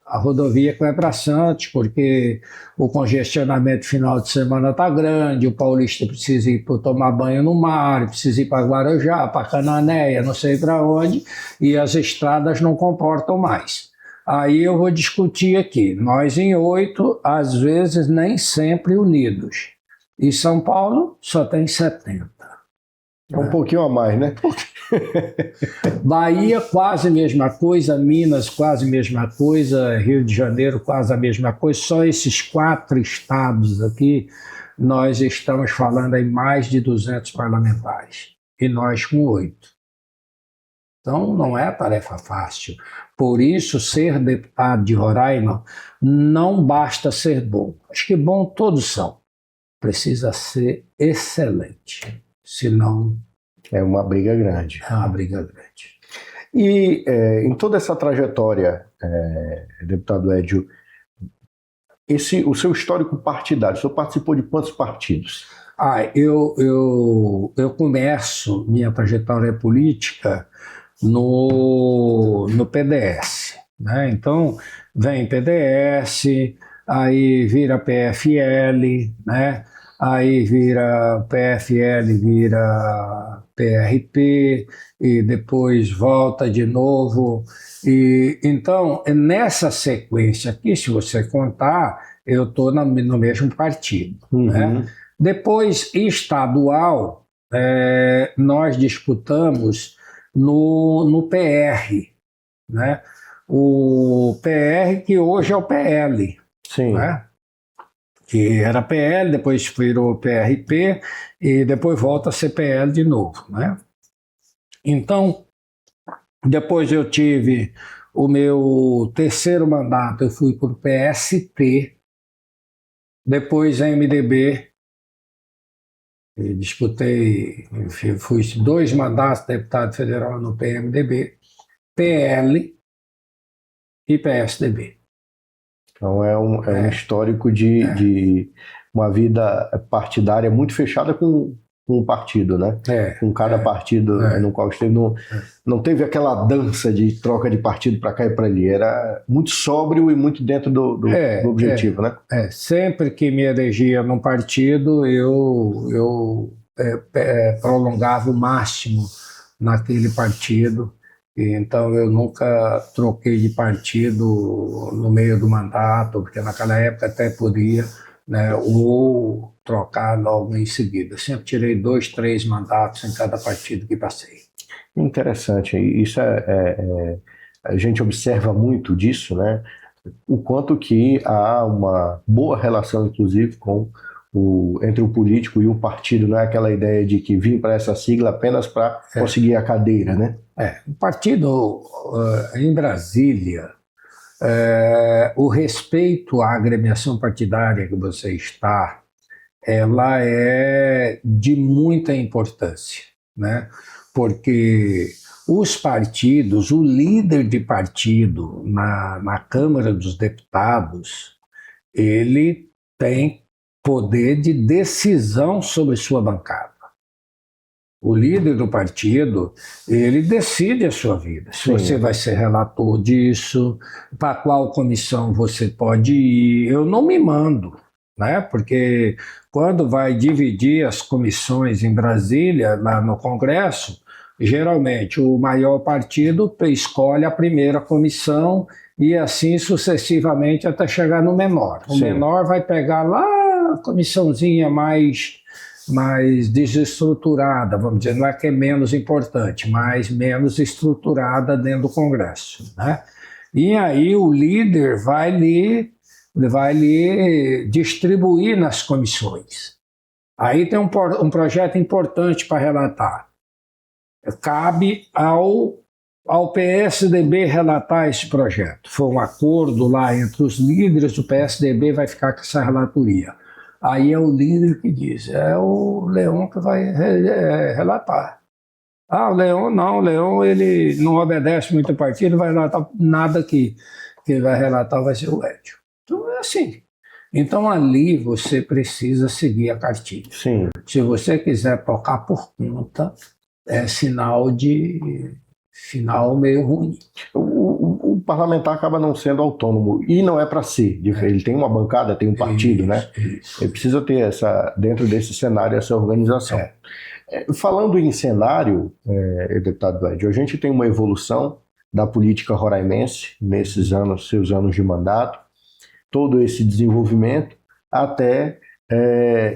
a rodovia que vai para Santos, porque o congestionamento final de semana está grande, o paulista precisa ir para tomar banho no mar, precisa ir para Guarujá, para Cananéia, não sei para onde, e as estradas não comportam mais. Aí eu vou discutir aqui, nós em 8, às vezes nem sempre unidos, e São Paulo só tem 70. É um pouquinho a mais, né? Bahia quase a mesma coisa, Minas quase a mesma coisa, Rio de Janeiro quase a mesma coisa, só esses 4 estados aqui nós estamos falando em mais de 200 parlamentares. e nós com 8. Então, não é tarefa fácil. Por isso, ser deputado de Roraima não basta ser bom. Acho que bom todos são. Precisa ser excelente. Senão, É uma briga grande. é uma briga grande. E em toda essa trajetória, deputado Edio, o seu histórico partidário, o senhor participou de quantos partidos? Eu começo minha trajetória política no PDS, né? Então, vem PDS, aí vira PFL, né? Aí vira PFL, vira PRP, e depois volta de novo. E então, nessa sequência aqui, se você contar, eu estou no mesmo partido, né? Depois, estadual, nós disputamos no PR, né? O PR que hoje é o PL, Sim. né? Que era PL, depois virou PRP e depois volta a ser PL de novo, né? Então, depois eu tive o meu terceiro mandato, eu fui para o PST, depois a MDB, disputei, fui 2 mandatos de deputado federal no PMDB, PL e PSDB. Então é um histórico de uma vida partidária muito fechada com o partido, né? Com cada partido no qual esteve. Não teve aquela dança de troca de partido para cá e para ali. Era muito sóbrio e muito dentro do objetivo, né? Sempre que me elegia num partido, eu prolongava o máximo naquele partido. Então, eu nunca troquei de partido no meio do mandato, porque naquela época até podia, né, ou trocar logo em seguida. Sempre tirei 2, 3 mandatos em cada partido que passei. Interessante. Isso a gente observa muito disso, né? O quanto que há uma boa relação, inclusive, entre o político e o partido, não é aquela ideia de que vim para essa sigla apenas para conseguir a cadeira, né? O partido em Brasília, o respeito à agremiação partidária que você está, ela é de muita importância, né? Porque os partidos, o líder de partido na Câmara dos Deputados, ele tem poder de decisão sobre sua bancada. O líder do partido, ele decide a sua vida. Se você vai ser relator disso, para qual comissão você pode ir. Eu não me mando, né? Porque quando vai dividir as comissões em Brasília, lá no Congresso, geralmente o maior partido escolhe a primeira comissão e assim sucessivamente até chegar no menor. O menor vai pegar lá a comissãozinha mais desestruturada, vamos dizer, não é que é menos importante, mas menos estruturada dentro do Congresso, né? E aí o líder vai lhe distribuir nas comissões. Aí tem um projeto importante para relatar. Cabe ao PSDB relatar esse projeto. Foi um acordo lá entre os líderes, do PSDB vai ficar com essa relatoria. Aí é o líder que diz, é o Leon que vai relatar. O Leon ele não obedece muito ao partido, não vai relatar nada que vai relatar vai ser o Edio. Então é assim. Então ali você precisa seguir a cartilha. Sim. Se você quiser tocar por conta, é sinal meio ruim. O parlamentar acaba não sendo autônomo, e não é para ser. Ele tem uma bancada, tem um partido, né? Ele precisa ter dentro desse cenário, essa organização. Falando em cenário, deputado Edio, a gente tem uma evolução da política roraimense nesses seus anos de mandato, todo esse desenvolvimento até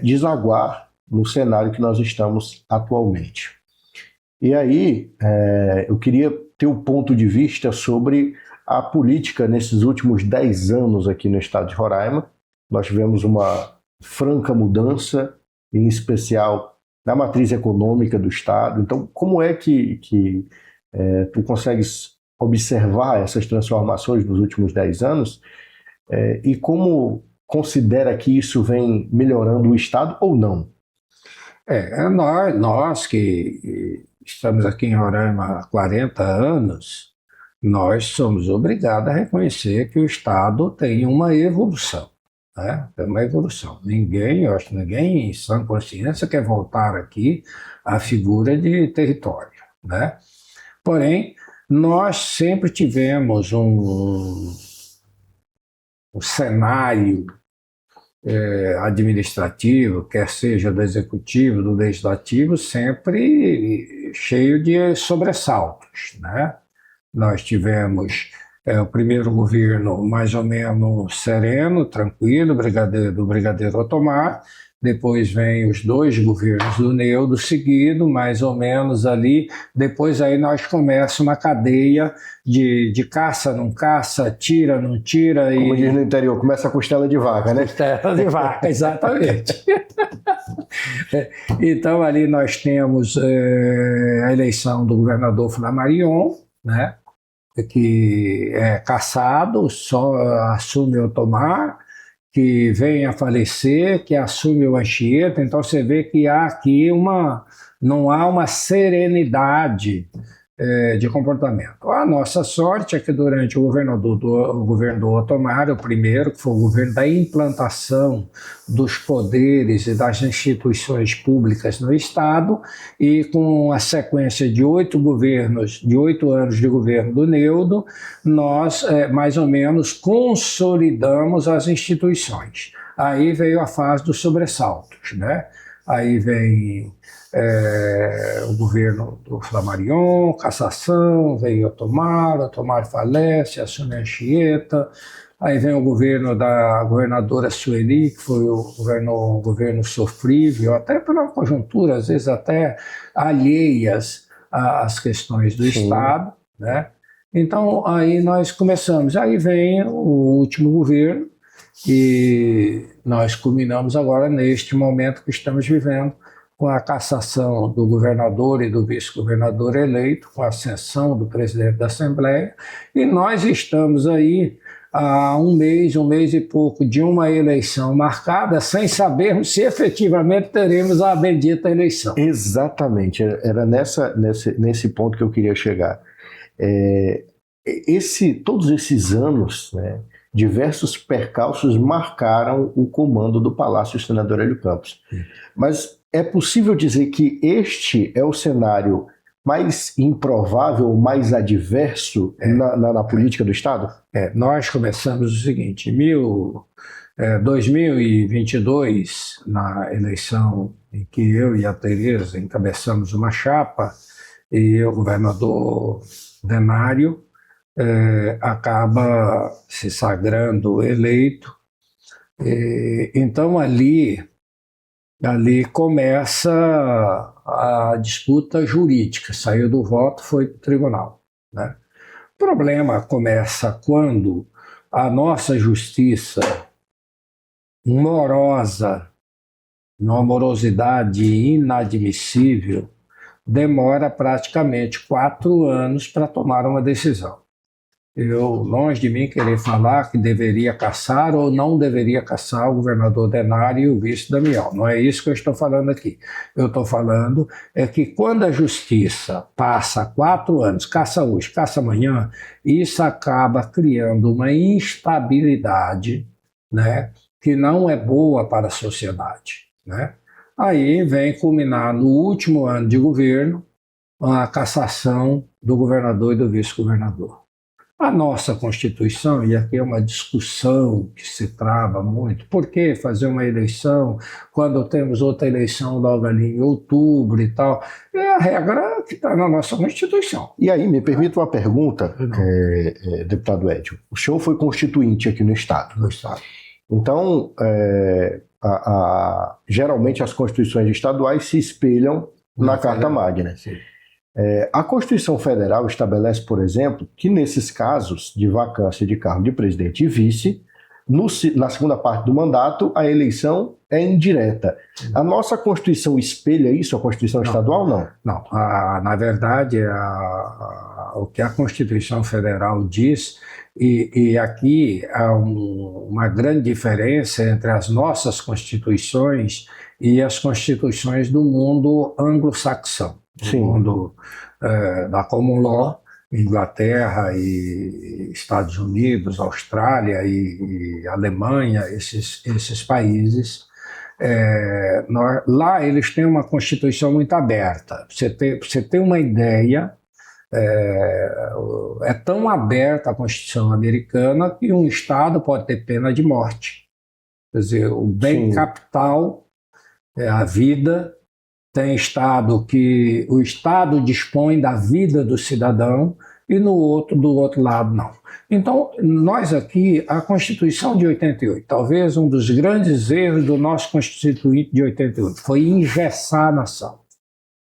desaguar no cenário que nós estamos atualmente. E aí, eu queria ter um ponto de vista sobre a política nesses últimos 10 anos aqui no estado de Roraima. Nós tivemos uma franca mudança, em especial na matriz econômica do Estado. Então, como é que tu consegues observar essas transformações nos últimos 10 anos e como considera que isso vem melhorando o Estado ou não? Nós que estamos aqui em Roraima há 40 anos, nós somos obrigados a reconhecer que o Estado tem uma evolução, né? Tem uma evolução. Eu acho que ninguém em sã consciência quer voltar aqui à figura de território, né? Porém, nós sempre tivemos um cenário administrativo, quer seja do executivo, do legislativo, sempre cheio de sobressaltos, né? Nós tivemos o primeiro governo mais ou menos sereno, tranquilo, do brigadeiro Otomar. Depois vem os 2 governos do Neudo seguido, mais ou menos ali. Depois aí nós começa uma cadeia de caça, não caça, tira, não tira. Como diz no interior, começa a costela de vaca, né? Costela de vaca, exatamente. Então ali nós temos a eleição do governador Flammarion, né? Que é cassado, só assume Otomar, que vem a falecer, que assume o Anchieta. Então você vê que há aqui não há uma serenidade de comportamento. A nossa sorte é que durante o governo do Otomar, o primeiro, que foi o governo da implantação dos poderes e das instituições públicas no Estado, e com a sequência de 8 anos de governo do Neudo, nós mais ou menos consolidamos as instituições. Aí veio a fase dos sobressaltos, né? Aí vem o governo do Flammarion, cassação, veio Otomar falece, assume a Anchieta. Aí vem o governo da governadora Sueli, que foi o governo sofrível, até pela conjuntura, às vezes até alheias às questões do Estado, né? Então aí nós começamos. Aí vem o último governo, e nós culminamos agora neste momento que estamos vivendo, com a cassação do governador e do vice-governador eleito, com a ascensão do presidente da Assembleia, e nós estamos aí há um mês e pouco de uma eleição marcada, sem sabermos se efetivamente teremos a bendita eleição. Exatamente, era nesse ponto que eu queria chegar. Todos esses anos, né, diversos percalços marcaram o comando do Palácio Senador Hélio Campos. Mas é possível dizer que este é o cenário mais improvável, mais adverso na política do Estado? Nós começamos o seguinte: 2022, na eleição em que eu e a Tereza encabeçamos uma chapa, e o governador Denário acaba se sagrando eleito. Então ali começa a disputa jurídica. Saiu do voto, foi para o tribunal, né? O problema começa quando a nossa justiça, morosa, numa morosidade inadmissível, demora praticamente 4 anos para tomar uma decisão. Longe de mim querer falar que deveria cassar ou não deveria cassar o governador Denário e o vice Damião. Não é isso que eu estou falando aqui. Eu estou falando que quando a justiça passa 4 anos, caça hoje, caça amanhã, isso acaba criando uma instabilidade, né, que não é boa para a sociedade, né? Aí vem culminar no último ano de governo a cassação do governador e do vice-governador. A nossa Constituição, e aqui é uma discussão que se trava muito, por que fazer uma eleição quando temos outra eleição logo ali em outubro e tal? É a regra que está na nossa Constituição. E aí, me permita uma pergunta, deputado Edio. O senhor foi constituinte aqui no Estado. No Estado. Então, geralmente as constituições estaduais se espelham na Carta Magna. Sim. A Constituição Federal estabelece, por exemplo, que nesses casos de vacância de cargo de presidente e vice, Na segunda parte do mandato, a eleição é indireta. A nossa Constituição espelha isso, a Constituição estadual, não? Não, na verdade, o que a Constituição Federal diz, e aqui há uma grande diferença entre as nossas constituições e as constituições do mundo anglo-saxão, do mundo da Common Law, Inglaterra e Estados Unidos, Austrália e Alemanha, esses países. Lá eles têm uma Constituição muito aberta. Pra você ter uma ideia, é tão aberta a Constituição americana que um Estado pode ter pena de morte. Quer dizer, o bem capital é a vida. Tem Estado que o Estado dispõe da vida do cidadão e do outro lado não. Então, nós aqui, a Constituição de 88, talvez um dos grandes erros do nosso Constituinte de 88, foi engessar a nação.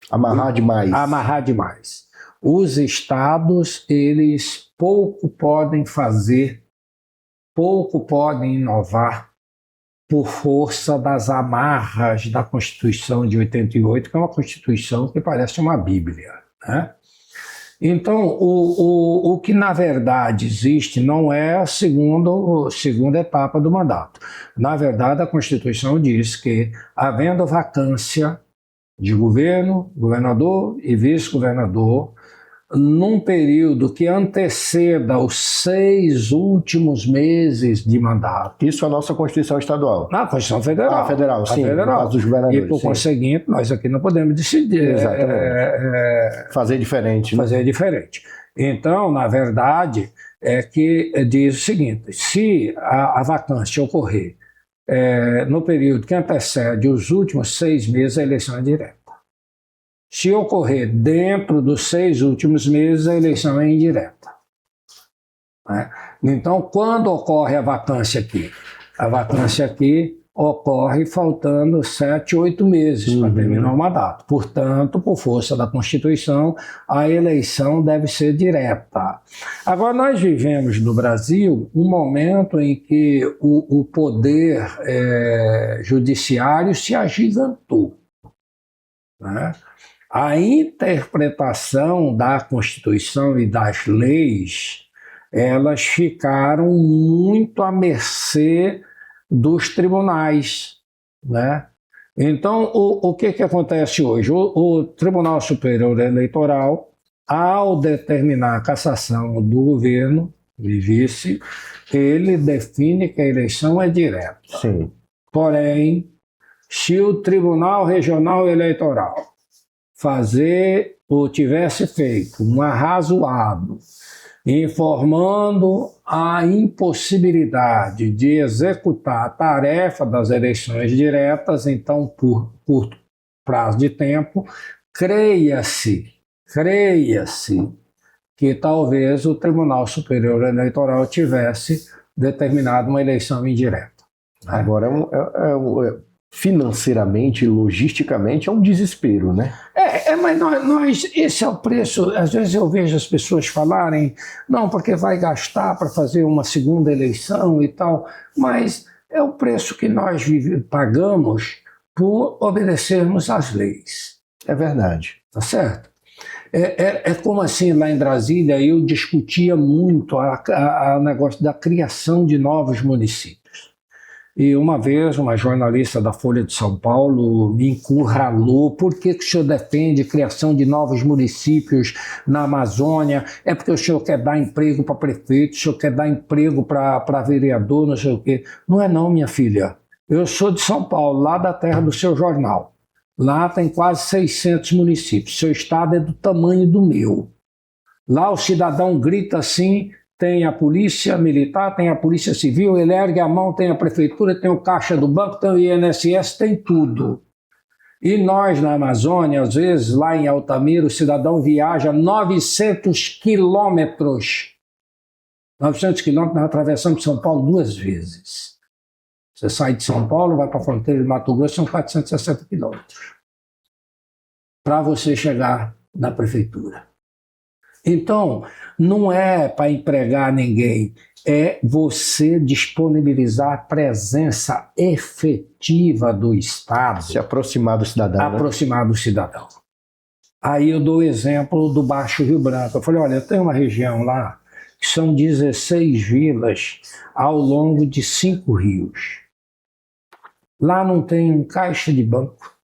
Amarrar demais. Amarrar demais. Os Estados, eles pouco podem fazer, pouco podem inovar por força das amarras da Constituição de 88, que é uma Constituição que parece uma Bíblia, né? Então, o que na verdade existe não é a segunda etapa do mandato. Na verdade, a Constituição diz que, havendo vacância de governo, governador e vice-governador, num período que anteceda os 6 últimos meses de mandato. Isso é a nossa Constituição estadual. Na Constituição Federal. Federal, sim. Federal. No caso dos governadores, e, por conseguinte, nós aqui não podemos decidir. Fazer diferente. Né? Fazer diferente. Então, na verdade, é que diz o seguinte, se a vacância ocorrer no período que antecede os últimos 6 meses, a eleição é direta. Se ocorrer dentro dos 6 últimos meses, a eleição é indireta. Né? Então, quando ocorre a vacância aqui? A vacância aqui ocorre faltando 7, 8 meses para terminar o mandato. Portanto, por força da Constituição, a eleição deve ser direta. Agora, nós vivemos no Brasil um momento em que o poder judiciário se agigantou. Né? A interpretação da Constituição e das leis, elas ficaram muito à mercê dos tribunais, né? Então, o que acontece hoje? O Tribunal Superior Eleitoral, ao determinar a cassação do governo e vice, ele define que a eleição é direta. Sim. Porém, se o Tribunal Regional Eleitoral fazer ou tivesse feito um arrazoado informando a impossibilidade de executar a tarefa das eleições diretas, então, por curto prazo de tempo, creia-se que talvez o Tribunal Superior Eleitoral tivesse determinado uma eleição indireta. Né? Agora, financeiramente, logisticamente, é um desespero, né? Mas esse é o preço. Às vezes eu vejo as pessoas falarem, não, porque vai gastar para fazer uma segunda eleição e tal, mas é o preço que nós pagamos por obedecermos às leis. É verdade. Tá certo? É como assim, lá em Brasília, eu discutia muito o negócio da criação de novos municípios. E uma vez, uma jornalista da Folha de São Paulo me encurralou. Por que o senhor defende a criação de novos municípios na Amazônia? É porque o senhor quer dar emprego para prefeito, o senhor quer dar emprego para vereador, não sei o quê. Não é não, minha filha. Eu sou de São Paulo, lá da terra do seu jornal. Lá tem quase 600 municípios. Seu estado é do tamanho do meu. Lá o cidadão grita assim... Tem a polícia militar, tem a polícia civil, ele ergue a mão, tem a prefeitura, tem o caixa do banco, tem o INSS, tem tudo. E nós na Amazônia, às vezes, lá em Altamira, o cidadão viaja 900 quilômetros. 900 quilômetros, nós atravessamos São Paulo 2 vezes. Você sai de São Paulo, vai para a fronteira de Mato Grosso, são 460 quilômetros. Para você chegar na prefeitura. Então, não é para empregar ninguém, é você disponibilizar a presença efetiva do Estado, Se aproximar do cidadão, né? aproximar do cidadão. Aí eu dou o exemplo do Baixo Rio Branco. Eu falei, olha, tem uma região lá que são 16 vilas ao longo de 5 rios. Lá não tem um caixa de banco.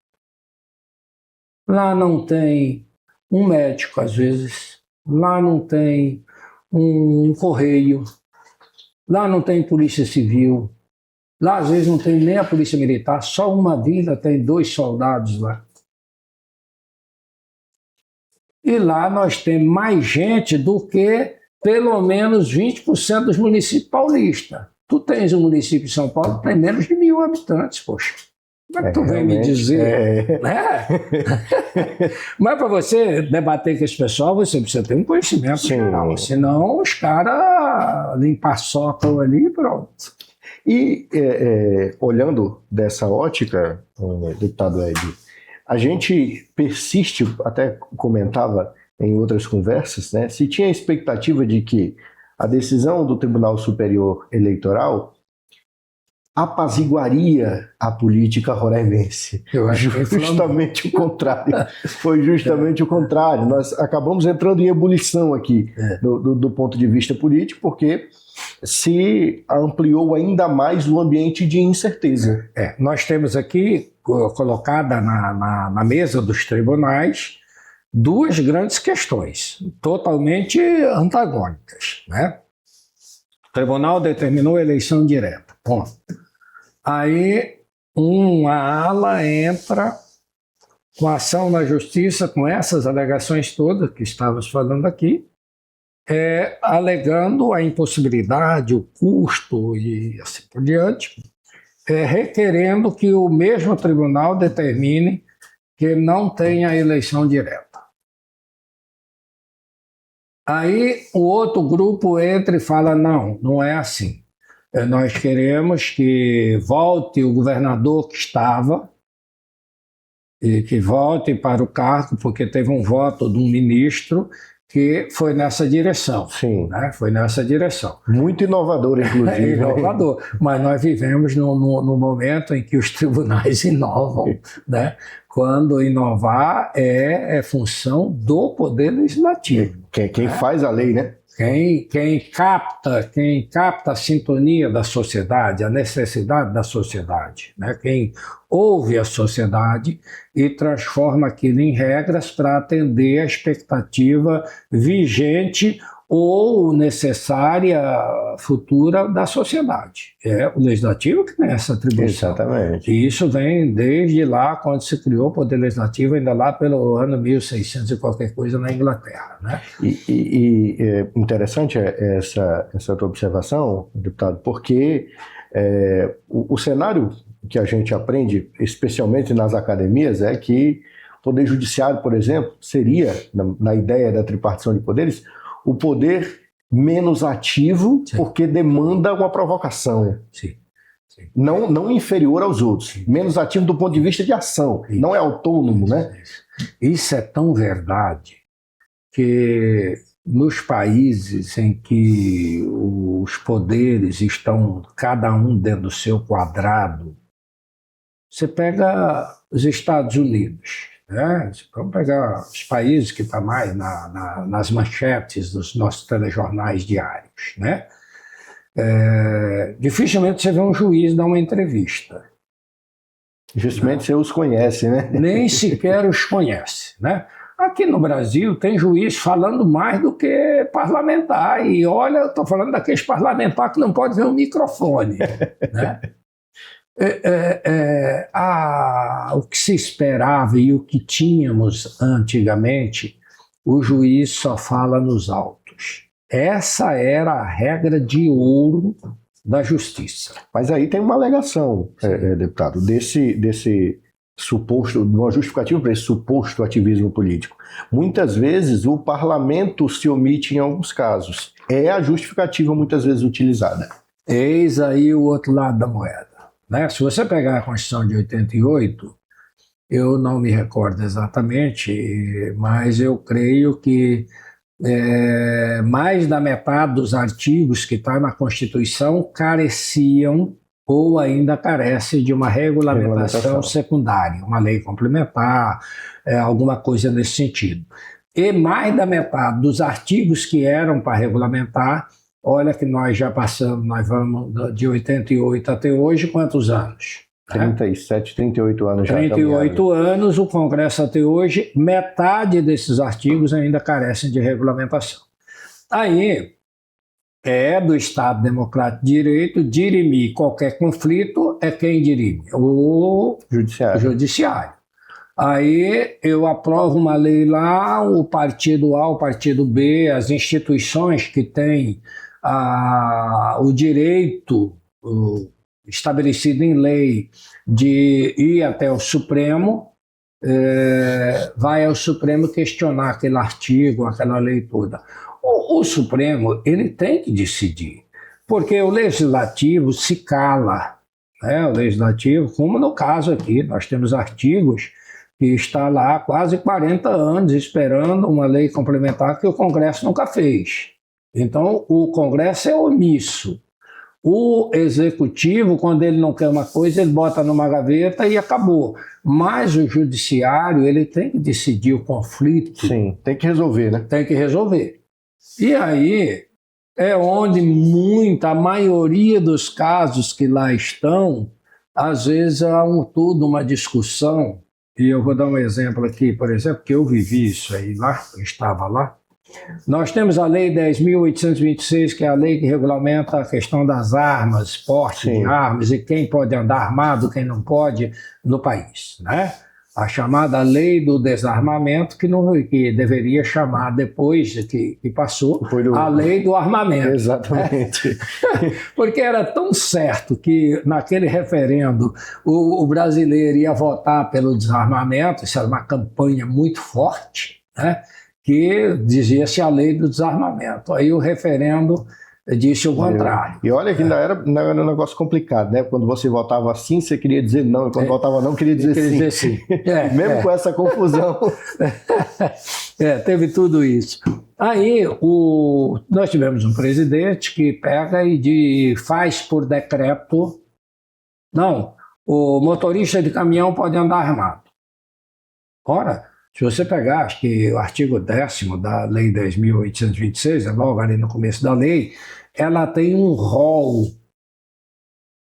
Lá não tem um médico, às vezes. Lá não tem um correio. Lá não tem polícia civil. Lá, às vezes, não tem nem a polícia militar. Só uma vila tem 2 soldados lá. E lá nós temos mais gente do que pelo menos 20% dos municípios paulistas. Tu tens um município de São Paulo que tem menos de 1.000 habitantes, poxa. Como é que tu vem me dizer? Né? Mas para você debater com esse pessoal, você precisa ter um conhecimento geral. Senão os caras limpar-sopam ali e pronto. E olhando dessa ótica, deputado Ed, a gente persiste, até comentava em outras conversas, né, se tinha a expectativa de que a decisão do Tribunal Superior Eleitoral apaziguaria a política roraimense. Eu acho que justamente o contrário. Foi justamente o contrário. Nós acabamos entrando em ebulição aqui do ponto de vista político, porque se ampliou ainda mais o ambiente de incerteza. Nós temos aqui, colocada na mesa dos tribunais, 2 grandes questões, totalmente antagônicas, né? O tribunal determinou a eleição direta, ponto. Aí uma ala entra com ação na justiça, com essas alegações todas que estávamos falando aqui, alegando a impossibilidade, o custo e assim por diante, requerendo que o mesmo tribunal determine que não tenha eleição direta. Aí o outro grupo entra e fala, não é assim. Nós queremos que volte o governador que estava, e que volte para o cargo, porque teve um voto de um ministro que foi nessa direção. Sim. Né? Foi nessa direção. Muito inovador, inclusive. Inovador. Mas nós vivemos no momento em que os tribunais inovam. Né? Quando inovar é função do Poder Legislativo. Quem faz a lei, né? Quem capta a sintonia da sociedade, a necessidade da sociedade, né? Quem ouve a sociedade e transforma aquilo em regras para atender a expectativa vigente ou necessária futura da sociedade. É o legislativo que tem essa atribuição. Exatamente. E isso vem desde lá, quando se criou o Poder Legislativo, ainda lá pelo ano 1600 e qualquer coisa na Inglaterra. Né? E é interessante essa tua observação, deputado, porque o cenário que a gente aprende, especialmente nas academias, é que o Poder Judiciário, por exemplo, seria, na ideia da tripartição de poderes, o poder menos ativo, sim, porque demanda uma provocação. Sim. Sim. Não inferior aos outros. Sim. Menos ativo do ponto de vista de ação. Isso. Não é autônomo, né? Isso é tão verdade que nos países em que os poderes estão cada um dentro do seu quadrado, você pega os Estados Unidos, né? Vamos pegar os países que estão mais nas manchetes dos nossos telejornais diários, né? Dificilmente você vê um juiz dar uma entrevista. Dificilmente você os conhece, né? Nem sequer os conhece, né? Aqui no Brasil tem juiz falando mais do que parlamentar. E olha, eu estou falando daqueles parlamentares que não pode ver um microfone, né? O que se esperava e o que tínhamos antigamente, o juiz só fala nos autos. Essa era a regra de ouro da justiça. Mas aí tem uma alegação, deputado, desse suposto, uma justificativa para esse suposto ativismo político. Muitas vezes o parlamento se omite em alguns casos. É a justificativa muitas vezes utilizada. Eis aí o outro lado da moeda. Né? Se você pegar a Constituição de 88, eu não me recordo exatamente, mas eu creio que mais da metade dos artigos que está na Constituição careciam ou ainda carecem de uma regulamentação secundária, uma lei complementar, alguma coisa nesse sentido. E mais da metade dos artigos que eram para regulamentar, olha que nós já passamos, nós vamos de 88 até hoje, quantos anos? 37, 38 anos já. 38 anos, o Congresso até hoje, metade desses artigos ainda carecem de regulamentação. Aí, é do Estado Democrático de Direito dirimir qualquer conflito, é quem dirime? O Judiciário. Aí eu aprovo uma lei lá, o partido A, o partido B, as instituições que têm o direito estabelecido em lei de ir até o Supremo, vai ao Supremo questionar aquele artigo, aquela lei toda. O Supremo, ele tem que decidir, porque o Legislativo se cala, né? O Legislativo, como no caso aqui, nós temos artigos que está lá há quase 40 anos esperando uma lei complementar que o Congresso nunca fez. Então, o Congresso é omisso. O Executivo, quando ele não quer uma coisa, ele bota numa gaveta e acabou. Mas o Judiciário, ele tem que decidir o conflito. Sim, tem que resolver, né? Tem que resolver. E aí é onde a maioria dos casos que lá estão, às vezes há toda uma discussão. E eu vou dar um exemplo aqui, por exemplo, que eu vivi isso aí lá, eu estava lá. Nós temos a Lei 10.826, que é a lei que regulamenta a questão das armas, porte de armas e quem pode andar armado, quem não pode no país, né? A chamada Lei do Desarmamento, que deveria chamar, depois que passou, a Lei do Armamento. Exatamente. Né? Porque era tão certo que naquele referendo o brasileiro ia votar pelo desarmamento, isso era uma campanha muito forte, né? Que dizia-se a Lei do Desarmamento. Aí o referendo disse o contrário. E olha que ainda era um negócio complicado, né? Quando você votava sim, você queria dizer não, e quando votava não, queria dizer sim. Mesmo com essa confusão. Teve tudo isso. Aí nós tivemos um presidente que pega e faz por decreto, não, o motorista de caminhão pode andar armado. Ora, se você pegar, acho que o artigo 10º da Lei 10.826, logo ali no começo da lei, ela tem um rol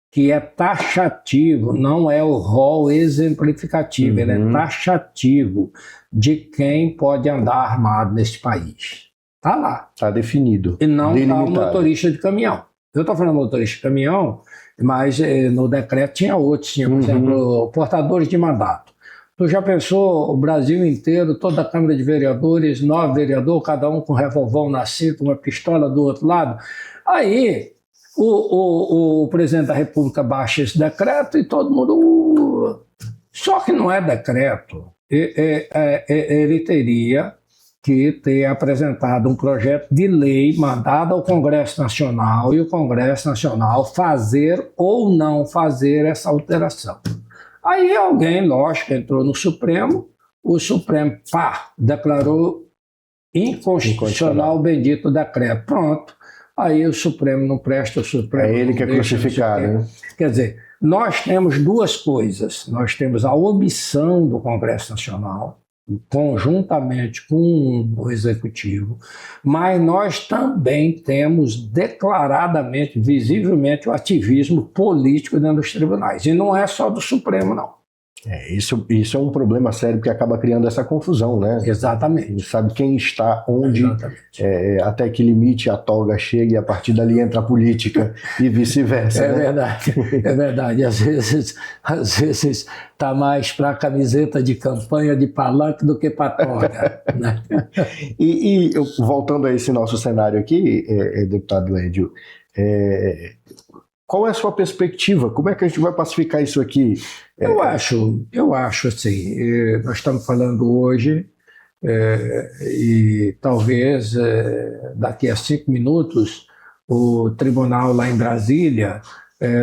que é taxativo, não é o rol exemplificativo, ele é taxativo de quem pode andar armado neste país. Está lá. Está definido. E não está o motorista de caminhão. Eu estou falando motorista de caminhão, mas no decreto tinha outros, tinha, por exemplo, portadores de mandato. Tu já pensou o Brasil inteiro, toda a Câmara de Vereadores, 9 vereadores, cada um com um revolvão na cinta, uma pistola do outro lado? Aí o presidente da República baixa esse decreto e todo mundo... Só que não é decreto. Ele teria que ter apresentado um projeto de lei mandado ao Congresso Nacional e o Congresso Nacional fazer ou não fazer essa alteração. Aí alguém, lógico, entrou no Supremo, o Supremo, declarou inconstitucional o bendito decreto. Pronto. Aí o Supremo não presta, o Supremo é ele que é crucificado, né? Quer dizer, nós temos duas coisas. Nós temos a omissão do Congresso Nacional, conjuntamente com o Executivo, mas nós também temos declaradamente, visivelmente, o ativismo político dentro dos tribunais. E não é só do Supremo, não. Isso é um problema sério que acaba criando essa confusão, né? Exatamente. Não sabe quem está onde, até que limite a toga chega e a partir dali entra a política e vice-versa. É verdade, é verdade. Às vezes está mais para a camiseta de campanha de palanque do que para a toga. Né? E voltando a esse nosso cenário aqui, deputado Lédio, qual é a sua perspectiva? Como é que a gente vai pacificar isso aqui? Eu acho assim, nós estamos falando hoje e talvez daqui a 5 minutos o tribunal lá em Brasília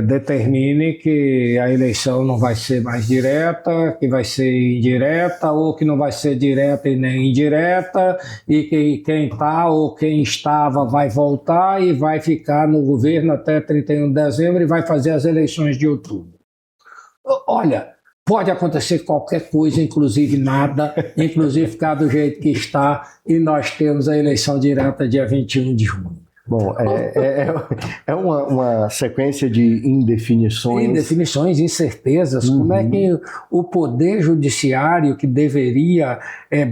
determine que a eleição não vai ser mais direta, que vai ser indireta, ou que não vai ser direta e nem indireta, e que quem está ou quem estava vai voltar e vai ficar no governo até 31 de dezembro e vai fazer as eleições de outubro. Olha, pode acontecer qualquer coisa, inclusive nada, inclusive ficar do jeito que está, e nós temos a eleição direta dia 21 de junho. Bom, é uma sequência de indefinições. Indefinições, incertezas. Como é que o Poder Judiciário, que deveria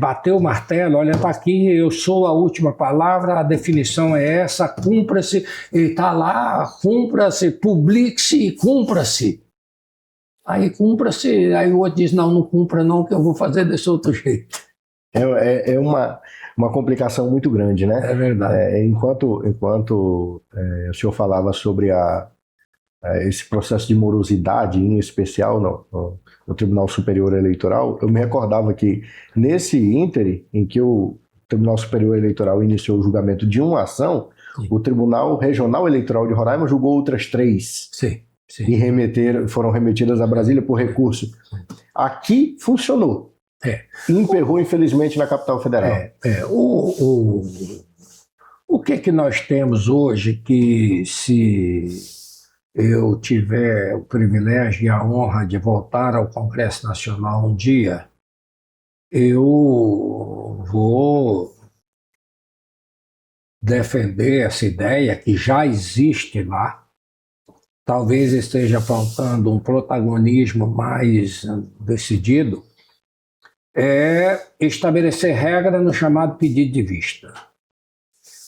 bater o martelo, olha, está aqui, eu sou a última palavra, a definição é essa, cumpra-se, e está lá, cumpra-se, publique-se e cumpra-se. Aí cumpra-se, aí o outro diz, não cumpra não, que eu vou fazer desse outro jeito. É uma complicação muito grande, né? É verdade. Enquanto o senhor falava sobre esse processo de morosidade, em especial no Tribunal Superior Eleitoral, eu me recordava que nesse íntere em que o Tribunal Superior Eleitoral iniciou o julgamento de uma ação, sim, o Tribunal Regional Eleitoral de Roraima julgou outras 3. Sim. Sim. E foram remetidas a Brasília por recurso. Aqui funcionou. E emperrou, infelizmente, na capital federal. O que nós temos hoje que, se eu tiver o privilégio e a honra de voltar ao Congresso Nacional um dia, eu vou defender essa ideia que já existe lá. Talvez esteja faltando um protagonismo mais decidido, estabelecer regra no chamado pedido de vista.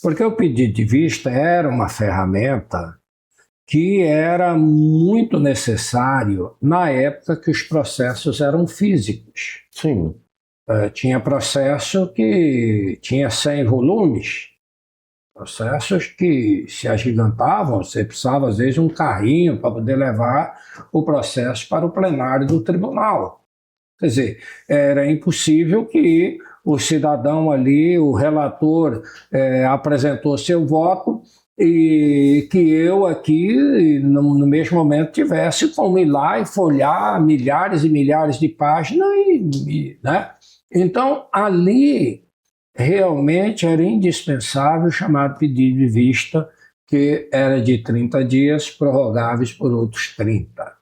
Porque o pedido de vista era uma ferramenta que era muito necessário na época que os processos eram físicos. Sim. Tinha processo que tinha 100 volumes, processos que se agigantavam, você precisava às vezes um carrinho para poder levar o processo para o plenário do tribunal. Quer dizer, era impossível que o cidadão ali, o relator, apresentou seu voto e que eu aqui, no mesmo momento, tivesse como ir lá e folhear milhares e milhares de páginas, né? Então, ali realmente era indispensável o chamado pedido de vista, que era de 30 dias, prorrogáveis por outros 30.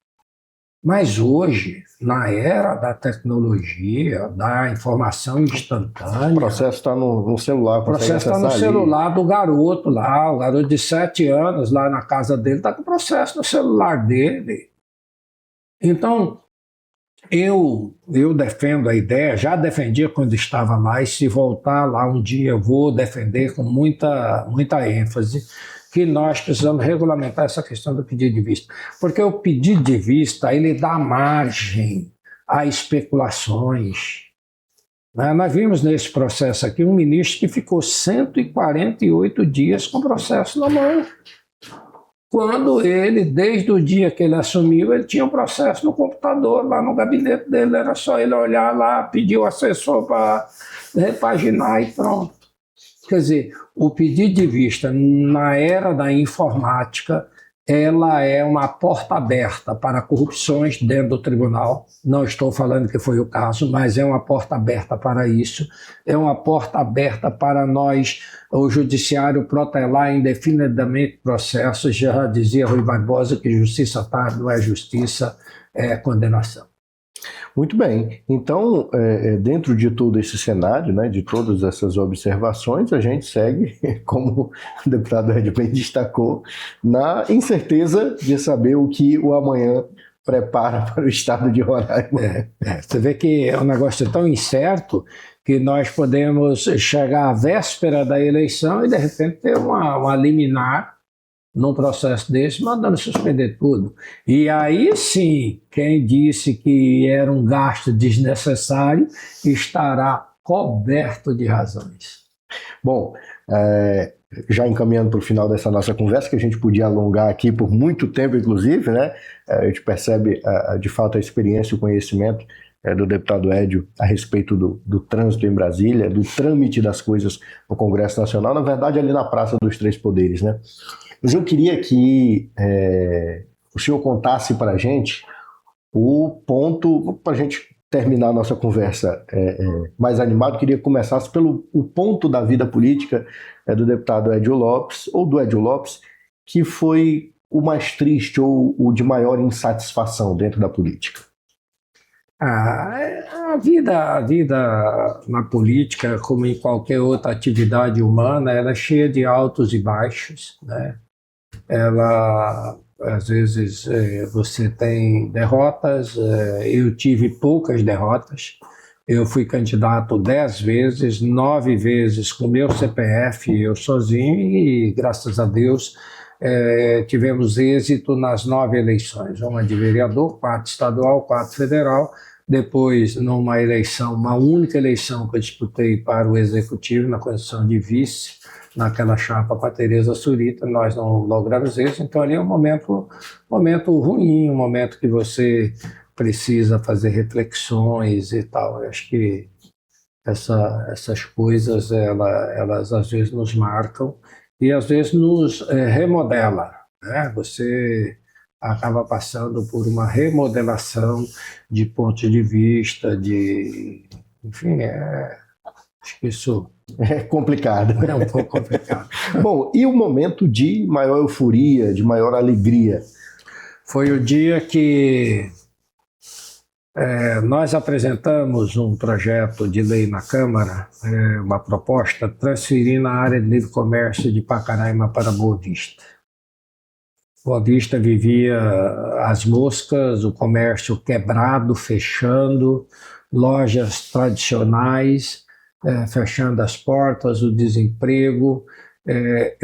Mas hoje, na era da tecnologia, da informação instantânea... O processo está no celular. O processo está no celular do garoto lá, o garoto de 7 anos lá na casa dele, está com o processo no celular dele. Então, eu defendo a ideia, já defendia quando estava lá, e se voltar lá um dia eu vou defender com muita ênfase, que nós precisamos regulamentar essa questão do pedido de vista. Porque o pedido de vista, ele dá margem a especulações. Nós vimos nesse processo aqui um ministro que ficou 148 dias com o processo na mão. Quando ele, desde o dia que ele assumiu, ele tinha um processo no computador, lá no gabinete dele, era só ele olhar lá, pedir o assessor para repaginar e pronto. Quer dizer, o pedido de vista na era da informática, ela é uma porta aberta para corrupções dentro do tribunal. Não estou falando que foi o caso, mas é uma porta aberta para isso. É uma porta aberta para nós, o judiciário, protelar indefinidamente processos. Já dizia Rui Barbosa que justiça tarde não é justiça, é condenação. Muito bem. Então, dentro de todo esse cenário, né, de todas essas observações, a gente segue, como o deputado Ed bem destacou, na incerteza de saber o que o amanhã prepara para o estado de Roraima. Você vê que é um negócio tão incerto que nós podemos chegar à véspera da eleição e, de repente, ter uma liminar num processo desse, mandando suspender tudo. E aí sim, quem disse que era um gasto desnecessário estará coberto de razões. Bom, já encaminhando para o final dessa nossa conversa, que a gente podia alongar aqui por muito tempo, inclusive, né? A gente percebe, de fato, a experiência e o conhecimento do deputado Edio a respeito do trânsito em Brasília, do trâmite das coisas no Congresso Nacional, na verdade, ali na Praça dos Três Poderes, né? Mas eu queria que o senhor contasse para a gente o ponto, para a gente terminar a nossa conversa mais animado, queria que começasse pelo o ponto da vida política do deputado Edio Lopes, ou do Edio Lopes, que foi o mais triste ou o de maior insatisfação dentro da política. A vida na política, como em qualquer outra atividade humana, ela é cheia de altos e baixos, né? Ela, às vezes, você tem derrotas. Eu tive poucas derrotas. Eu fui candidato 10 vezes, 9 vezes com meu CPF, eu sozinho, e graças a Deus tivemos êxito nas 9 eleições, uma de vereador, 4 estadual, 4 federal. Depois, numa eleição, uma única eleição que eu disputei para o Executivo, na condição de vice, naquela chapa para a Tereza Surita, nós não logramos isso. Então, ali é um momento ruim, um momento que você precisa fazer reflexões e tal. Eu acho que essas coisas, elas às vezes nos marcam e às vezes nos remodela, né? Você acaba passando por uma remodelação de pontos de vista, enfim, acho que isso é complicado. É um pouco complicado. Bom, e o momento de maior euforia, de maior alegria? Foi o dia que nós apresentamos um projeto de lei na Câmara, uma proposta transferindo a área de livre comércio de Pacaraima para Boa Vista. Boa Vista vivia as moscas, o comércio quebrado, fechando, lojas tradicionais fechando as portas, o desemprego,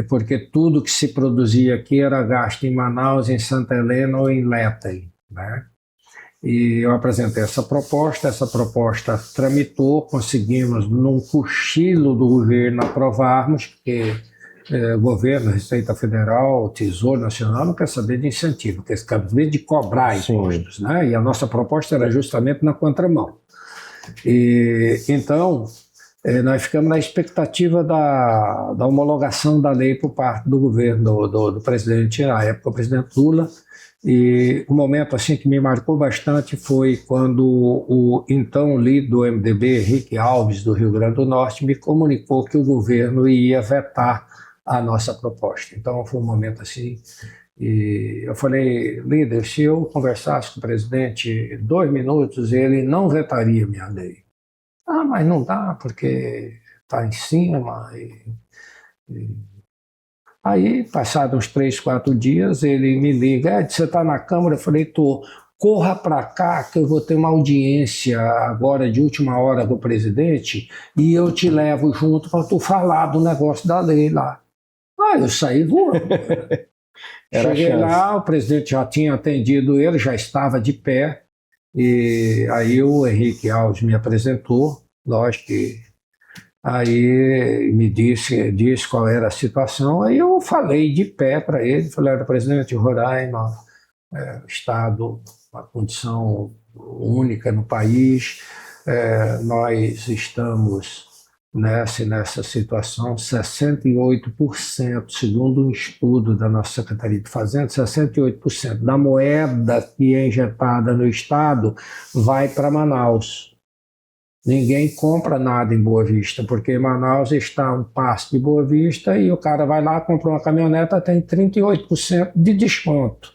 porque tudo que se produzia aqui era gasto em Manaus, em Santa Helena ou em Létari, né? E eu apresentei essa proposta tramitou, conseguimos, num cochilo do governo, aprovarmos, porque o governo, a Receita Federal, o Tesouro Nacional não quer saber de incentivo, quer saber de cobrar impostos, né? E a nossa proposta era justamente na contramão. E, então, nós ficamos na expectativa da homologação da lei por parte do governo, do presidente, na época, o presidente Lula. E o momento assim que me marcou bastante foi quando o então líder do MDB, Henrique Alves, do Rio Grande do Norte, me comunicou que o governo ia vetar a nossa proposta. Então foi um momento assim, e eu falei, líder, se eu conversasse com o presidente 2 minutos, ele não vetaria minha lei. Ah, mas não dá, porque está em cima. Aí, passados uns 3, 4 dias, ele me liga, você está na Câmara? Eu falei, estou. Corra para cá que eu vou ter uma audiência agora de última hora com o presidente e eu te levo junto para tu falar do negócio da lei lá. Ah, eu saí voando. Cheguei lá, o presidente já tinha atendido ele, já estava de pé, e aí o Henrique Alves me apresentou, lógico que aí me disse qual era a situação, aí eu falei de pé para ele, falei, era presidente Roraima, Estado, uma condição única no país, nós estamos nessa situação, 68%, segundo um estudo da nossa Secretaria de Fazenda, 68% da moeda que é injetada no Estado vai para Manaus. Ninguém compra nada em Boa Vista, porque em Manaus está um passe de Boa Vista e o cara vai lá, compra uma caminhoneta, tem 38% de desconto.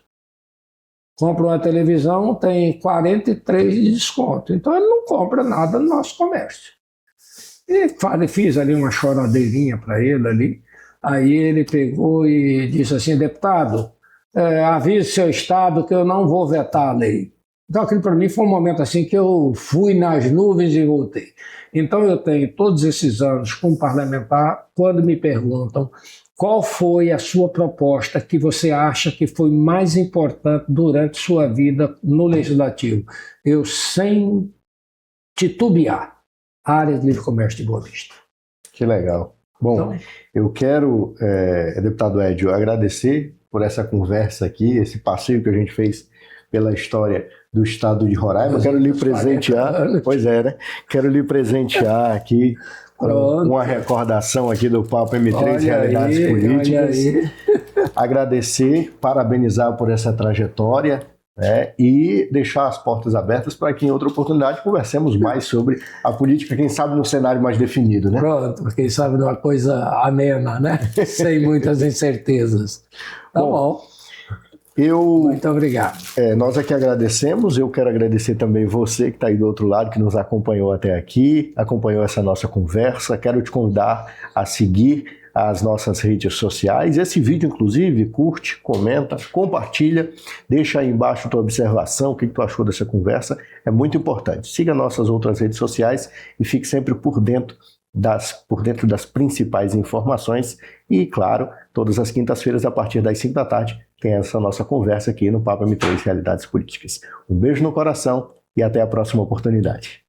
Compra uma televisão, tem 43% de desconto. Então ele não compra nada no nosso comércio. E fiz ali uma choradeirinha para ele ali. Aí ele pegou e disse assim, deputado, avise seu Estado que eu não vou vetar a lei. Então aquilo para mim foi um momento assim que eu fui nas nuvens e voltei. Então eu tenho todos esses anos como parlamentar, quando me perguntam qual foi a sua proposta que você acha que foi mais importante durante sua vida no Legislativo, eu sem titubear, área de livre comércio de Boa Vista. Que legal. Bom, então, eu quero, deputado Edio, agradecer por essa conversa aqui, esse passeio que a gente fez pela história do estado de Roraima. Quero lhe presentear, pois é, né? Quero lhe presentear aqui Pronto. uma recordação aqui do Papo M3 Olha Realidades aí, Políticas. olha aí. Agradecer, parabenizar por essa trajetória, né, e deixar as portas abertas para que em outra oportunidade conversemos mais sobre a política, quem sabe num cenário mais definido, né? Pronto, quem sabe de uma coisa amena, né? Sem muitas incertezas. Tá bom. Muito obrigado. Nós aqui agradecemos, eu quero agradecer também você que está aí do outro lado, que nos acompanhou até aqui, acompanhou essa nossa conversa. Quero te convidar a seguir as nossas redes sociais. Esse vídeo, inclusive, curte, comenta, compartilha, deixa aí embaixo a tua observação, o que tu achou dessa conversa, é muito importante. Siga nossas outras redes sociais e fique sempre por dentro das principais informações e, claro, todas as quintas-feiras, a partir das 5 da tarde, tem essa nossa conversa aqui no Papo M3 Realidades Políticas. Um beijo no coração e até a próxima oportunidade.